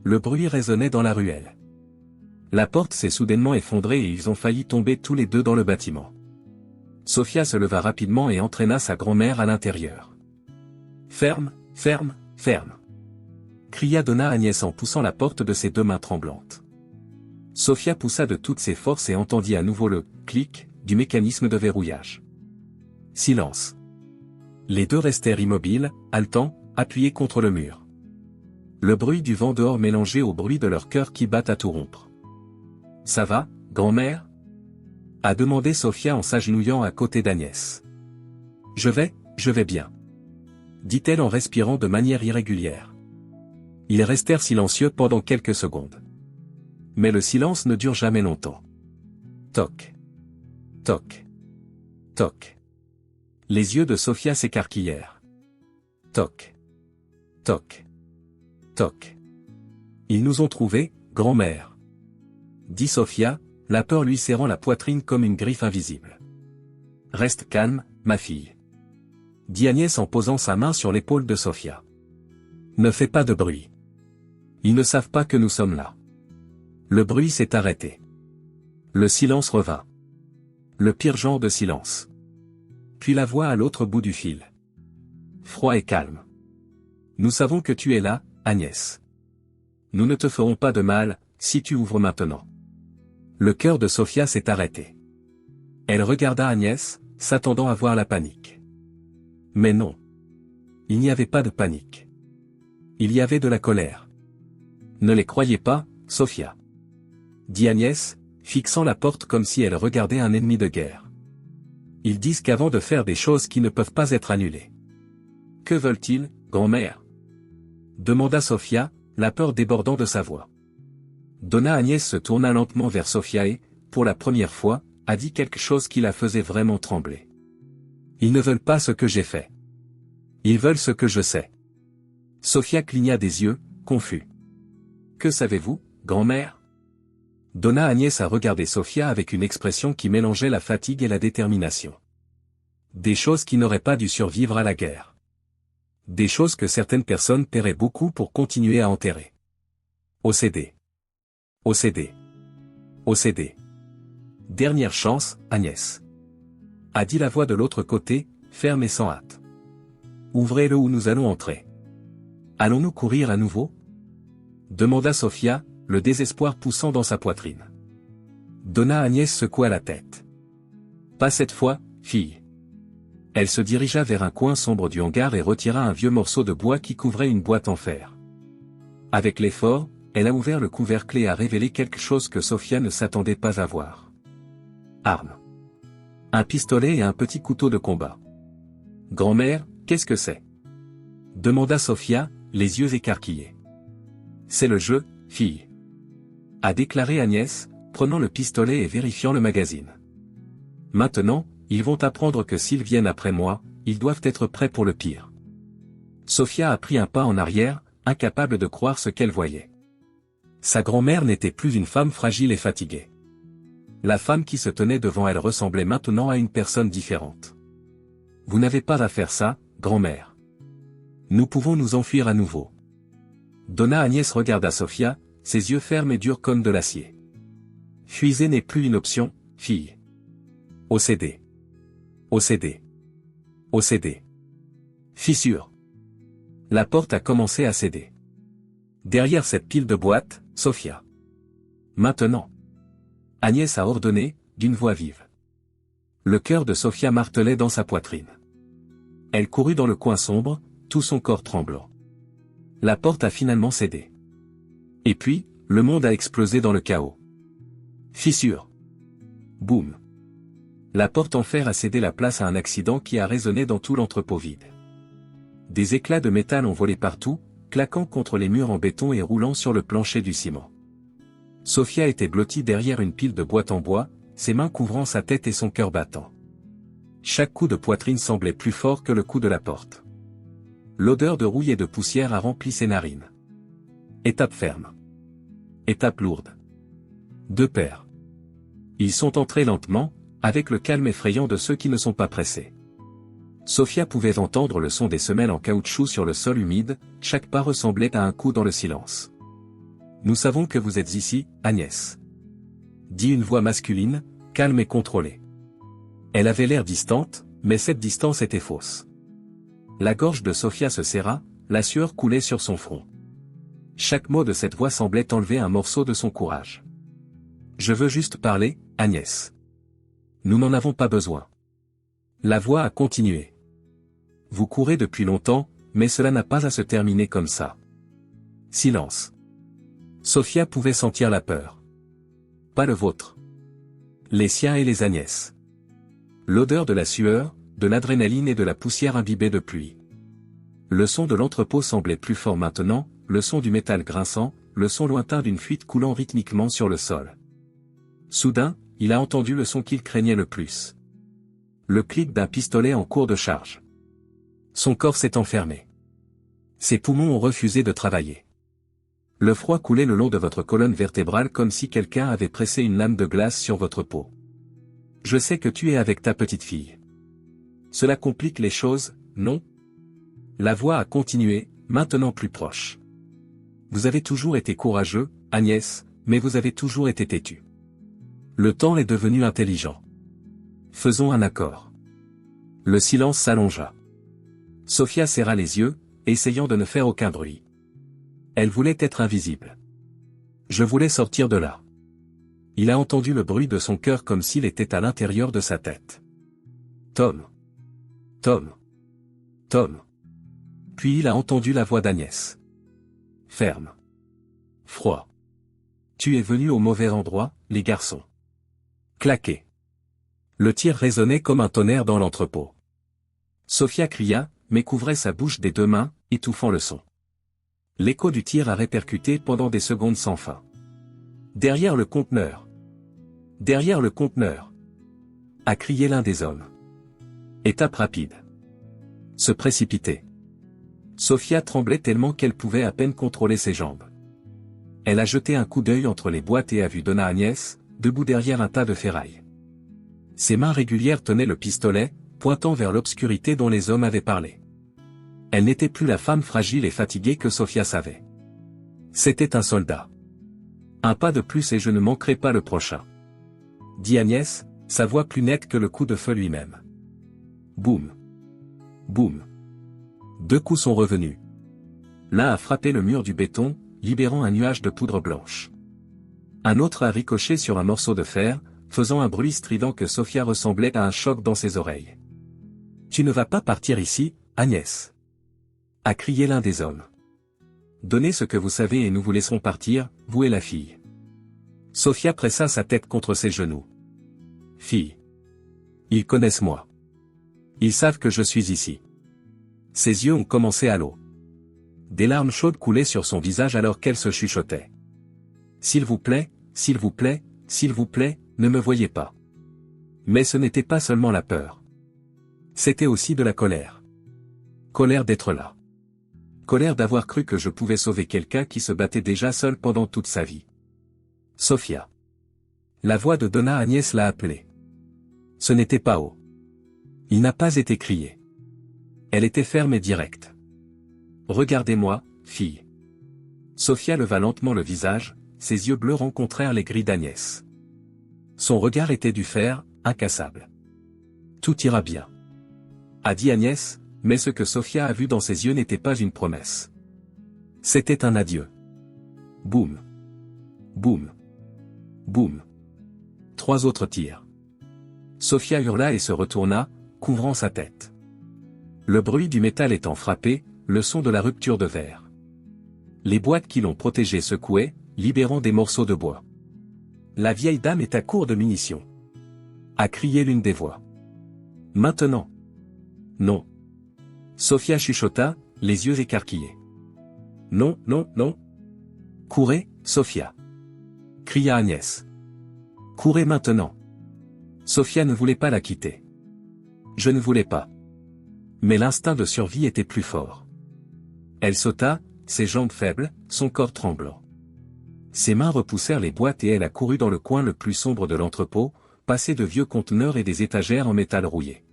Le bruit résonnait dans la ruelle. La porte s'est soudainement effondrée et ils ont failli tomber tous les deux dans le bâtiment. Sophia se leva rapidement et entraîna sa grand-mère à l'intérieur. Ferme, ferme, ferme. Cria Donna Agnès en poussant la porte de ses deux mains tremblantes. Sophia poussa de toutes ses forces et entendit à nouveau le « clic » du mécanisme de verrouillage. Silence. Les deux restèrent immobiles, haletants, appuyés contre le mur. Le bruit du vent dehors mélangé au bruit de leur cœur qui battent à tout rompre. « Ça va, grand-mère » a demandé Sophia en s'agenouillant à côté d'Agnès. Je vais bien. Dit-elle en respirant de manière irrégulière. Ils restèrent silencieux pendant quelques secondes. Mais le silence ne dure jamais longtemps. Toc. Toc. Toc. Les yeux de Sophia s'écarquillèrent. Toc. Toc. Toc. Ils nous ont trouvés, grand-mère. Dit Sophia, la peur lui serrant la poitrine comme une griffe invisible. Reste calme, ma fille. Dit Agnès en posant sa main sur l'épaule de Sophia. Ne fais pas de bruit. Ils ne savent pas que nous sommes là. Le bruit s'est arrêté. Le silence revint. Le pire genre de silence. Puis la voix à l'autre bout du fil. Froid et calme. Nous savons que tu es là, Agnès. Nous ne te ferons pas de mal, si tu ouvres maintenant. Le cœur de Sophia s'est arrêté. Elle regarda Agnès, s'attendant à voir la panique. Mais non. Il n'y avait pas de panique. Il y avait de la colère. Ne les croyez pas, Sophia. Dit Agnès, fixant la porte comme si elle regardait un ennemi de guerre. Ils disent qu'avant de faire des choses qui ne peuvent pas être annulées. Que veulent-ils, grand-mère? Demanda Sophia, la peur débordant de sa voix. Donna Agnès se tourna lentement vers Sophia et, pour la première fois, a dit quelque chose qui la faisait vraiment trembler. Ils ne veulent pas ce que j'ai fait. Ils veulent ce que je sais. Sophia cligna des yeux, confus. Que savez-vous, grand-mère? Donna Agnès a regardé Sophia avec une expression qui mélangeait la fatigue et la détermination. Des choses qui n'auraient pas dû survivre à la guerre. Des choses que certaines personnes paieraient beaucoup pour continuer à enterrer. OCD. OCD. OCD. Dernière chance, Agnès. A dit la voix de l'autre côté, ferme et sans hâte. Ouvrez-le ou nous allons entrer. Allons-nous courir à nouveau? Demanda Sophia, le désespoir poussant dans sa poitrine. Donna Agnès secoua la tête. Pas cette fois, fille. Elle se dirigea vers un coin sombre du hangar et retira un vieux morceau de bois qui couvrait une boîte en fer. Avec l'effort, elle a ouvert le couvercle et a révélé quelque chose que Sophia ne s'attendait pas à voir. Arme. Un pistolet et un petit couteau de combat. Grand-mère, qu'est-ce que c'est? Demanda Sophia, les yeux écarquillés. C'est le jeu, fille. A déclaré Agnès, prenant le pistolet et vérifiant le magazine. Maintenant, ils vont apprendre que s'ils viennent après moi, ils doivent être prêts pour le pire. Sophia a pris un pas en arrière, incapable de croire ce qu'elle voyait. Sa grand-mère n'était plus une femme fragile et fatiguée. La femme qui se tenait devant elle ressemblait maintenant à une personne différente. Vous n'avez pas à faire ça, grand-mère. Nous pouvons nous enfuir à nouveau. Donna Agnès regarda Sophia, ses yeux fermes et durs comme de l'acier. Fuiser n'est plus une option, fille. OCD. OCD. OCD. Fissure. La porte a commencé à céder. Derrière cette pile de boîtes, Sophia. Maintenant. Agnès a ordonné, d'une voix vive. Le cœur de Sophia martelait dans sa poitrine. Elle courut dans le coin sombre, tout son corps tremblant. La porte a finalement cédé. Et puis, le monde a explosé dans le chaos. Fissure. Boum. La porte en fer a cédé la place à un accident qui a résonné dans tout l'entrepôt vide. Des éclats de métal ont volé partout, claquant contre les murs en béton et roulant sur le plancher du ciment. Sophia était blottie derrière une pile de boîtes en bois, ses mains couvrant sa tête et son cœur battant. Chaque coup de poitrine semblait plus fort que le coup de la porte. L'odeur de rouille et de poussière a rempli ses narines. Étape ferme. Étape lourde. Deux pères. Ils sont entrés lentement, avec le calme effrayant de ceux qui ne sont pas pressés. Sophia pouvait entendre le son des semelles en caoutchouc sur le sol humide, chaque pas ressemblait à un coup dans le silence. Nous savons que vous êtes ici, Agnès. Dit une voix masculine, calme et contrôlée. Elle avait l'air distante, mais cette distance était fausse. La gorge de Sophia se serra, la sueur coulait sur son front. Chaque mot de cette voix semblait enlever un morceau de son courage. Je veux juste parler, Agnès. Nous n'en avons pas besoin. La voix a continué. Vous courez depuis longtemps, mais cela n'a pas à se terminer comme ça. Silence. Sophia pouvait sentir la peur. Pas le vôtre. Les siens et les Agnès. L'odeur de la sueur, de l'adrénaline et de la poussière imbibée de pluie. Le son de l'entrepôt semblait plus fort maintenant, le son du métal grinçant, le son lointain d'une fuite coulant rythmiquement sur le sol. Soudain, il a entendu le son qu'il craignait le plus. Le clic d'un pistolet en cours de charge. Son corps s'est enfermé. Ses poumons ont refusé de travailler. Le froid coulait le long de votre colonne vertébrale comme si quelqu'un avait pressé une lame de glace sur votre peau. Je sais que tu es avec ta petite fille. Cela complique les choses, non? La voix a continué, maintenant plus proche. Vous avez toujours été courageux, Agnès, mais vous avez toujours été têtu. Le temps est devenu intelligent. Faisons un accord. Le silence s'allongea. Sophia serra les yeux, essayant de ne faire aucun bruit. Elle voulait être invisible. Je voulais sortir de là. Il a entendu le bruit de son cœur comme s'il était à l'intérieur de sa tête. Tom. Tom. Tom. Puis il a entendu la voix d'Agnès. Ferme. Froid. Tu es venu au mauvais endroit, les garçons. Claqué. Le tir résonnait comme un tonnerre dans l'entrepôt. Sophia cria, mais couvrait sa bouche des 2 mains, étouffant le son. L'écho du tir a répercuté pendant des secondes sans fin. Derrière le conteneur. Derrière le conteneur. A crié l'un des hommes. Étape rapide. Se précipiter. Sophia tremblait tellement qu'elle pouvait à peine contrôler ses jambes. Elle a jeté un coup d'œil entre les boîtes et a vu Donna Agnès, debout derrière un tas de ferraille. Ses mains régulières tenaient le pistolet, pointant vers l'obscurité dont les hommes avaient parlé. Elle n'était plus la femme fragile et fatiguée que Sophia savait. C'était un soldat. Un pas de plus et je ne manquerai pas le prochain. Dit Agnès, sa voix plus nette que le coup de feu lui-même. Boum. Boum. 2 coups sont revenus. L'un a frappé le mur du béton, libérant un nuage de poudre blanche. Un autre a ricoché sur un morceau de fer, faisant un bruit strident que Sophia ressemblait à un choc dans ses oreilles. Tu ne vas pas partir ici, Agnès. A crié l'un des hommes. Donnez ce que vous savez et nous vous laisserons partir, vous et la fille. Sophia pressa sa tête contre ses genoux. Fille. Ils connaissent moi. Ils savent que je suis ici. Ses yeux ont commencé à l'eau. Des larmes chaudes coulaient sur son visage alors qu'elle se chuchotait. S'il vous plaît, s'il vous plaît, s'il vous plaît, ne me voyez pas. Mais ce n'était pas seulement la peur. C'était aussi de la colère. Colère d'être là. Colère d'avoir cru que je pouvais sauver quelqu'un qui se battait déjà seul pendant toute sa vie. Sophia. La voix de Donna Agnès l'a appelée. Ce n'était pas haut. Il n'a pas été crié. Elle était ferme et directe. Regardez-moi, fille. Sophia leva lentement le visage, ses yeux bleus rencontrèrent les gris d'Agnès. Son regard était du fer, incassable. Tout ira bien. A dit Agnès, mais ce que Sophia a vu dans ses yeux n'était pas une promesse. C'était un adieu. Boum. Boum. Boum. 3 autres tirs. Sophia hurla et se retourna, couvrant sa tête. Le bruit du métal étant frappé, le son de la rupture de verre. Les boîtes qui l'ont protégée secouaient, libérant des morceaux de bois. La vieille dame est à court de munitions. A crié l'une des voix. Maintenant. Non. Sophia chuchota, les yeux écarquillés. Non, non, non. Courez, Sophia. Cria Agnès. Courez maintenant. Sophia ne voulait pas la quitter. Je ne voulais pas. Mais l'instinct de survie était plus fort. Elle sauta, ses jambes faibles, son corps tremblant. Ses mains repoussèrent les boîtes et elle a couru dans le coin le plus sombre de l'entrepôt, passé de vieux conteneurs et des étagères en métal rouillé.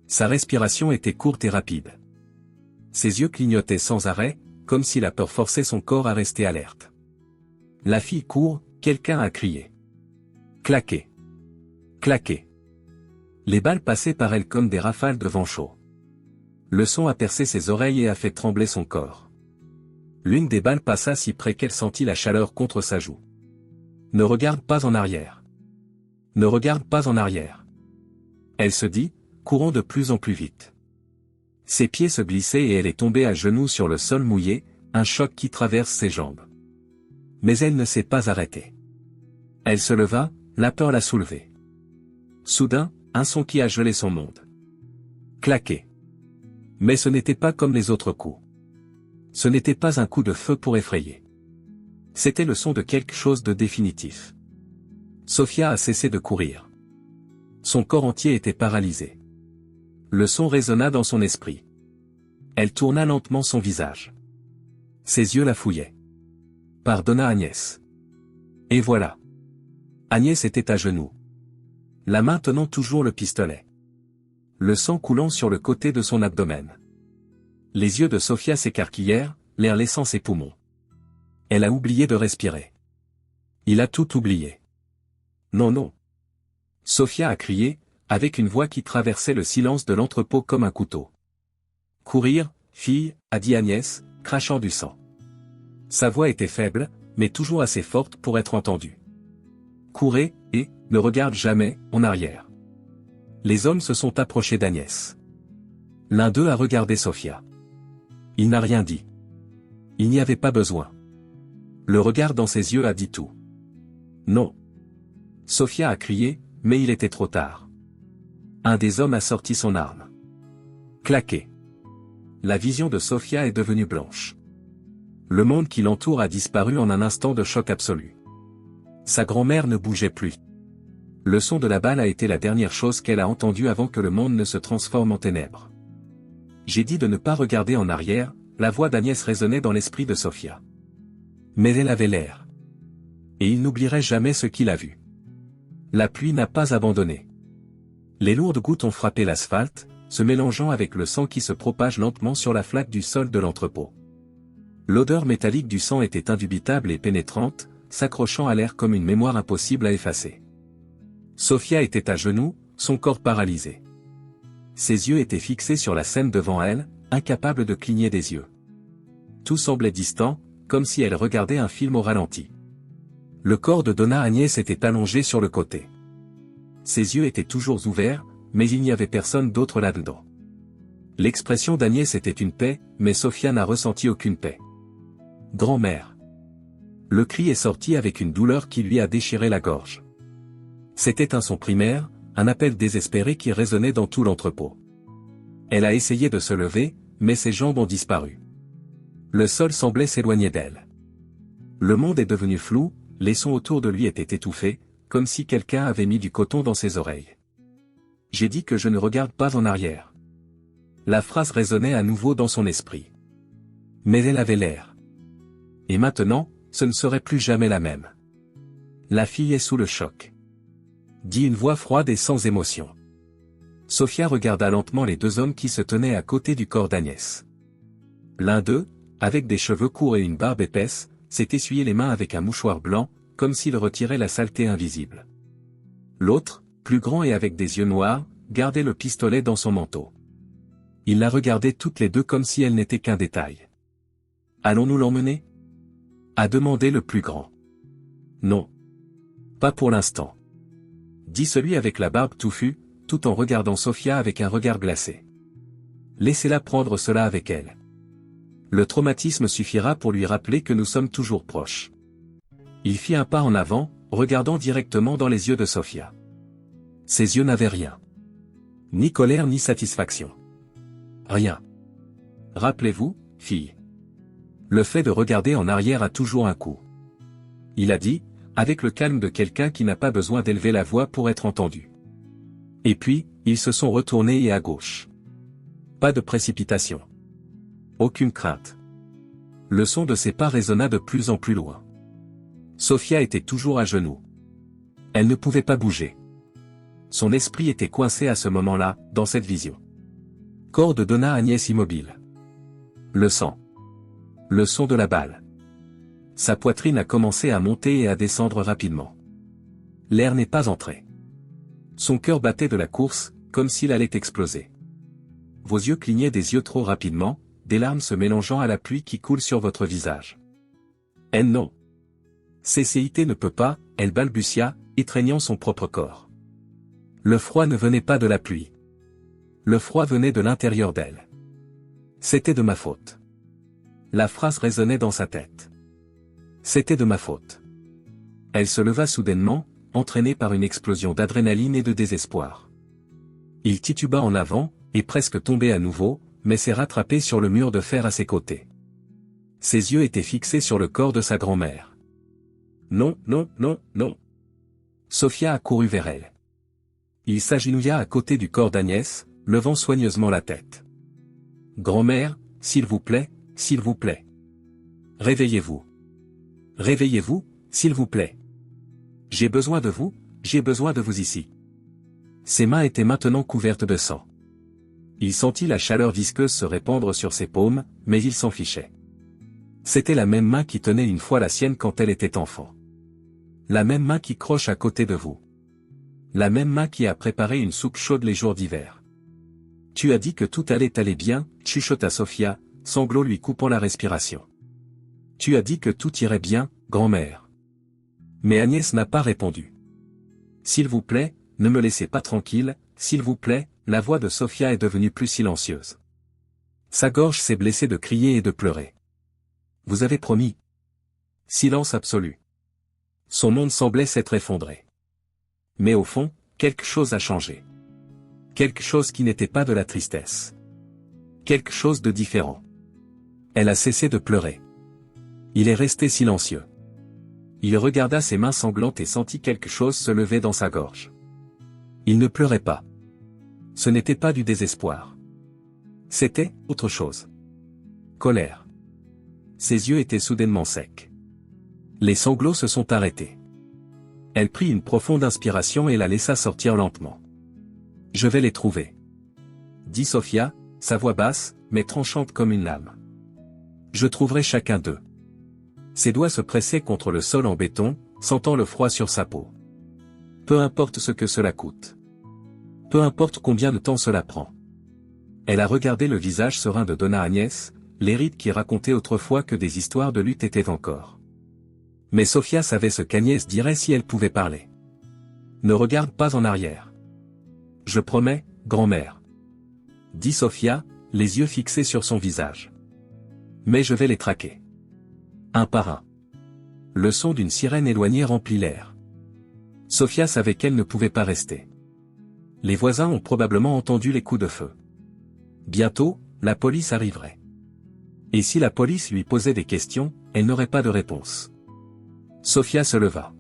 Sa respiration était courte et rapide. Ses yeux clignotaient sans arrêt, comme si la peur forçait son corps à rester alerte. La fille court, quelqu'un a crié. Claqué. Claqué. Les balles passaient par elle comme des rafales de vent chaud. Le son a percé ses oreilles et a fait trembler son corps. L'une des balles passa si près qu'elle sentit la chaleur contre sa joue. Ne regarde pas en arrière. Ne regarde pas en arrière. Elle se dit, courant de plus en plus vite. Ses pieds se glissaient et elle est tombée à genoux sur le sol mouillé, un choc qui traverse ses jambes. Mais elle ne s'est pas arrêtée. Elle se leva, La peur l'a soulevé. Soudain, un son qui a gelé son monde. Claqué. Mais ce n'était pas comme les autres coups. Ce n'était pas un coup de feu pour effrayer. C'était le son de quelque chose de définitif. Sophia a cessé de courir. Son corps entier était paralysé. Le son résonna dans son esprit. Elle tourna lentement son visage. Ses yeux la fouillaient. Pardonna Agnès. Et voilà. Agnès était à genoux. La main tenant toujours le pistolet. Le sang coulant sur le côté de son abdomen. Les yeux de Sophia s'écarquillèrent, l'air laissant ses poumons. Elle a oublié de respirer. Il a tout oublié. Non, non. Sophia a crié, avec une voix qui traversait le silence de l'entrepôt comme un couteau. Courir, fille, a dit Agnès, crachant du sang. Sa voix était faible, mais toujours assez forte pour être entendue. Courez, et, ne regarde jamais, en arrière. Les hommes se sont approchés d'Agnès. L'un d'eux a regardé Sophia. Il n'a rien dit. Il n'y avait pas besoin. Le regard dans ses yeux a dit tout. Non. Sophia a crié, mais il était trop tard. Un des hommes a sorti son arme. Claqué. La vision de Sophia est devenue blanche. Le monde qui l'entoure a disparu en un instant de choc absolu. Sa grand-mère ne bougeait plus. Le son de la balle a été la dernière chose qu'elle a entendue avant que le monde ne se transforme en ténèbres. J'ai dit de ne pas regarder en arrière, la voix d'Agnès résonnait dans l'esprit de Sophia. Mais elle avait l'air. Et il n'oublierait jamais ce qu'il a vu. La pluie n'a pas abandonné. Les lourdes gouttes ont frappé l'asphalte, se mélangeant avec le sang qui se propage lentement sur la flaque du sol de l'entrepôt. L'odeur métallique du sang était indubitable et pénétrante, s'accrochant à l'air comme une mémoire impossible à effacer. Sophia était à genoux, son corps paralysé. Ses yeux étaient fixés sur la scène devant elle, incapable de cligner des yeux. Tout semblait distant, comme si elle regardait un film au ralenti. Le corps de Donna Agnès était allongé sur le côté. Ses yeux étaient toujours ouverts, mais il n'y avait personne d'autre là-dedans. L'expression d'Agnès était une paix, mais Sophia n'a ressenti aucune paix. Grand-mère. Le cri est sorti avec une douleur qui lui a déchiré la gorge. C'était un son primaire, un appel désespéré qui résonnait dans tout l'entrepôt. Elle a essayé de se lever, mais ses jambes ont disparu. Le sol semblait s'éloigner d'elle. Le monde est devenu flou, les sons autour de lui étaient étouffés, comme si quelqu'un avait mis du coton dans ses oreilles. J'ai dit que je ne regarde pas en arrière. La phrase résonnait à nouveau dans son esprit. Mais elle avait l'air. Et maintenant, ce ne serait plus jamais la même. La fille est sous le choc. Dit une voix froide et sans émotion. Sophia regarda lentement les deux hommes qui se tenaient à côté du corps d'Agnès. L'un d'eux, avec des cheveux courts et une barbe épaisse, s'est essuyé les mains avec un mouchoir blanc, comme s'il retirait la saleté invisible. L'autre, plus grand et avec des yeux noirs, gardait le pistolet dans son manteau. Il la regardait toutes les deux comme si elle n'était qu'un détail. Allons-nous l'emmener ? A demandé le plus grand. Non. Pas pour l'instant. Dit celui avec la barbe touffue, tout en regardant Sophia avec un regard glacé. Laissez-la prendre cela avec elle. Le traumatisme suffira pour lui rappeler que nous sommes toujours proches. Il fit un pas en avant, regardant directement dans les yeux de Sophia. Ses yeux n'avaient rien. Ni colère ni satisfaction. Rien. Rappelez-vous, fille. Le fait de regarder en arrière a toujours un coût. Il a dit, avec le calme de quelqu'un qui n'a pas besoin d'élever la voix pour être entendu. Et puis, ils se sont retournés et à gauche. Pas de précipitation. Aucune crainte. Le son de ses pas résonna de plus en plus loin. Sophia était toujours à genoux. Elle ne pouvait pas bouger. Son esprit était coincé à ce moment-là, dans cette vision. Corps de Donna Agnès immobile. Le sang. Le son de la balle. Sa poitrine a commencé à monter et à descendre rapidement. L'air n'est pas entré. Son cœur battait de la course, comme s'il allait exploser. Vos yeux clignaient des yeux trop rapidement, des larmes se mélangeant à la pluie qui coule sur votre visage. Eh non. CCIT ne peut pas, elle balbutia, étreignant son propre corps. Le froid ne venait pas de la pluie. Le froid venait de l'intérieur d'elle. C'était de ma faute. La phrase résonnait dans sa tête. C'était de ma faute. Elle se leva soudainement, entraîné par une explosion d'adrénaline et de désespoir. Il tituba en avant, et presque tombé à nouveau, mais s'est rattrapé sur le mur de fer à ses côtés. Ses yeux étaient fixés sur le corps de sa grand-mère. Non, non, non, non. Sophia accourut vers elle. Il s'agenouilla à côté du corps d'Agnès, levant soigneusement la tête. Grand-mère, s'il vous plaît, s'il vous plaît. Réveillez-vous. Réveillez-vous, s'il vous plaît. J'ai besoin de vous ici. Ses mains étaient maintenant couvertes de sang. Il sentit la chaleur visqueuse se répandre sur ses paumes, mais il s'en fichait. C'était la même main qui tenait une fois la sienne quand elle était enfant. La même main qui croche à côté de vous. La même main qui a préparé une soupe chaude les jours d'hiver. Tu as dit que tout allait bien, chuchota Sophia, sanglots lui coupant la respiration. Tu as dit que tout irait bien, grand-mère. Mais Agnès n'a pas répondu. S'il vous plaît, ne me laissez pas tranquille, s'il vous plaît, la voix de Sophia est devenue plus silencieuse. Sa gorge s'est blessée de crier et de pleurer. Vous avez promis. Silence absolu. Son monde semblait s'être effondré. Mais au fond, quelque chose a changé. Quelque chose qui n'était pas de la tristesse. Quelque chose de différent. Elle a cessé de pleurer. Il est resté silencieux. Il regarda ses mains sanglantes et sentit quelque chose se lever dans sa gorge. Il ne pleurait pas. Ce n'était pas du désespoir. C'était autre chose. Colère. Ses yeux étaient soudainement secs. Les sanglots se sont arrêtés. Elle prit une profonde inspiration et la laissa sortir lentement. Je vais les trouver. Dit Sophia, sa voix basse, mais tranchante comme une lame. Je trouverai chacun d'eux. Ses doigts se pressaient contre le sol en béton, sentant le froid sur sa peau. Peu importe ce que cela coûte. Peu importe combien de temps cela prend. Elle a regardé le visage serein de Donna Agnès, les rides qui racontaient autrefois que des histoires de lutte étaient encore. Mais Sophia savait ce qu'Agnès dirait si elle pouvait parler. Ne regarde pas en arrière. Je promets, grand-mère. Dit Sophia, les yeux fixés sur son visage. Mais je vais les traquer. Un par un. Le son d'une sirène éloignée remplit l'air. Sophia savait qu'elle ne pouvait pas rester. Les voisins ont probablement entendu les coups de feu. Bientôt, la police arriverait. Et si la police lui posait des questions, elle n'aurait pas de réponse. Sophia se leva.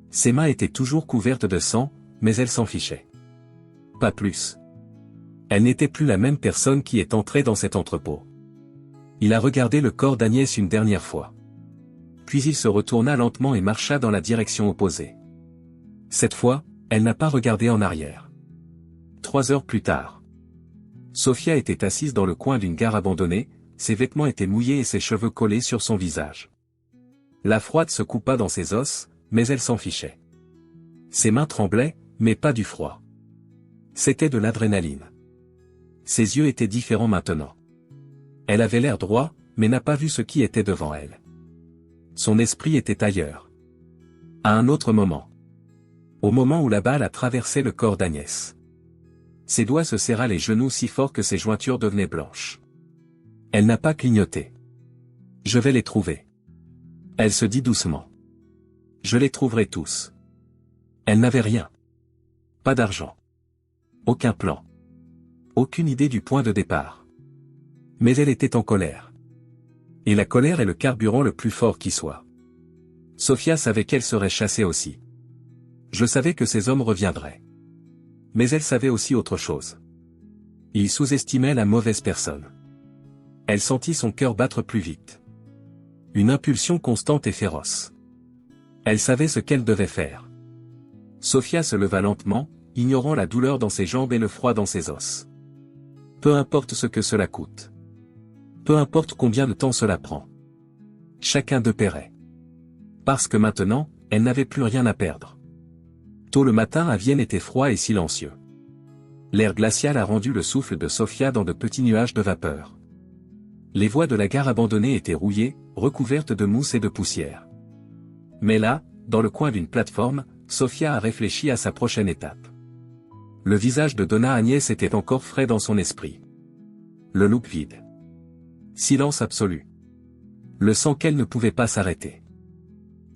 Ses mains étaient toujours couvertes de sang, mais elle s'en fichait. Pas plus. Elle n'était plus la même personne qui est entrée dans cet entrepôt. Il a regardé le corps d'Agnès une dernière fois. Puis il se retourna lentement et marcha dans la direction opposée. Cette fois, elle n'a pas regardé en arrière. 3 heures plus tard. Sophia était assise dans le coin d'une gare abandonnée, ses vêtements étaient mouillés et ses cheveux collés sur son visage. La froide se coupa dans ses os, mais elle s'en fichait. Ses mains tremblaient, mais pas du froid. C'était de l'adrénaline. Ses yeux étaient différents maintenant. Elle avait l'air droit, mais n'a pas vu ce qui était devant elle. Son esprit était ailleurs. À un autre moment. Au moment où la balle a traversé le corps d'Agnès. Ses doigts se serra les genoux si fort que ses jointures devenaient blanches. Elle n'a pas clignoté. Je vais les trouver. Elle se dit doucement. Je les trouverai tous. Elle n'avait rien. Pas d'argent. Aucun plan. Aucune idée du point de départ. Mais elle était en colère. Et la colère est le carburant le plus fort qui soit. Sophia savait qu'elle serait chassée aussi. Je savais que ces hommes reviendraient. Mais elle savait aussi autre chose. Ils sous-estimaient la mauvaise personne. Elle sentit son cœur battre plus vite. Une impulsion constante et féroce. Elle savait ce qu'elle devait faire. Sophia se leva lentement, ignorant la douleur dans ses jambes et le froid dans ses os. Peu importe ce que cela coûte. Peu importe combien de temps cela prend. Chacun d'eux paierait. Parce que maintenant, elle n'avait plus rien à perdre. Tôt le matin à Vienne était froid et silencieux. L'air glacial a rendu le souffle de Sophia dans de petits nuages de vapeur. Les voies de la gare abandonnée étaient rouillées, recouvertes de mousse et de poussière. Mais là, dans le coin d'une plateforme, Sophia a réfléchi à sa prochaine étape. Le visage de Donna Agnès était encore frais dans son esprit. Le look vide. Silence absolu. Le sang qu'elle ne pouvait pas s'arrêter.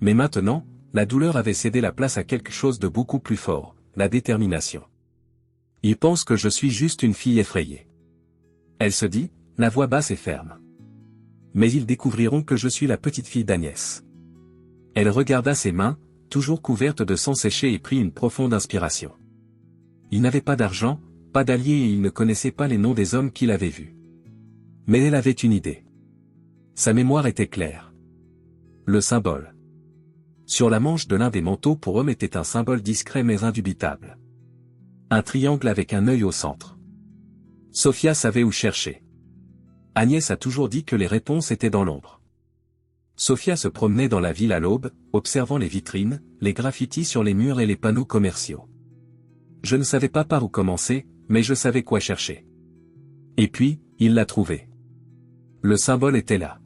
Mais maintenant, la douleur avait cédé la place à quelque chose de beaucoup plus fort, la détermination. Il pense que je suis juste une fille effrayée. Elle se dit, la voix basse et ferme. Mais ils découvriront que je suis la petite fille d'Agnès. Elle regarda ses mains, toujours couvertes de sang séché et prit une profonde inspiration. Il n'avait pas d'argent, pas d'alliés et il ne connaissait pas les noms des hommes qu'il avait vus. Mais elle avait une idée. Sa mémoire était claire. Le symbole. Sur la manche de l'un des manteaux pour hommes était un symbole discret mais indubitable. Un triangle avec un œil au centre. Sophia savait où chercher. Agnès a toujours dit que les réponses étaient dans l'ombre. Sophia se promenait dans la ville à l'aube, observant les vitrines, les graffitis sur les murs et les panneaux commerciaux. Je ne savais pas par où commencer, mais je savais quoi chercher. Et puis, il l'a trouvé. Le symbole était là.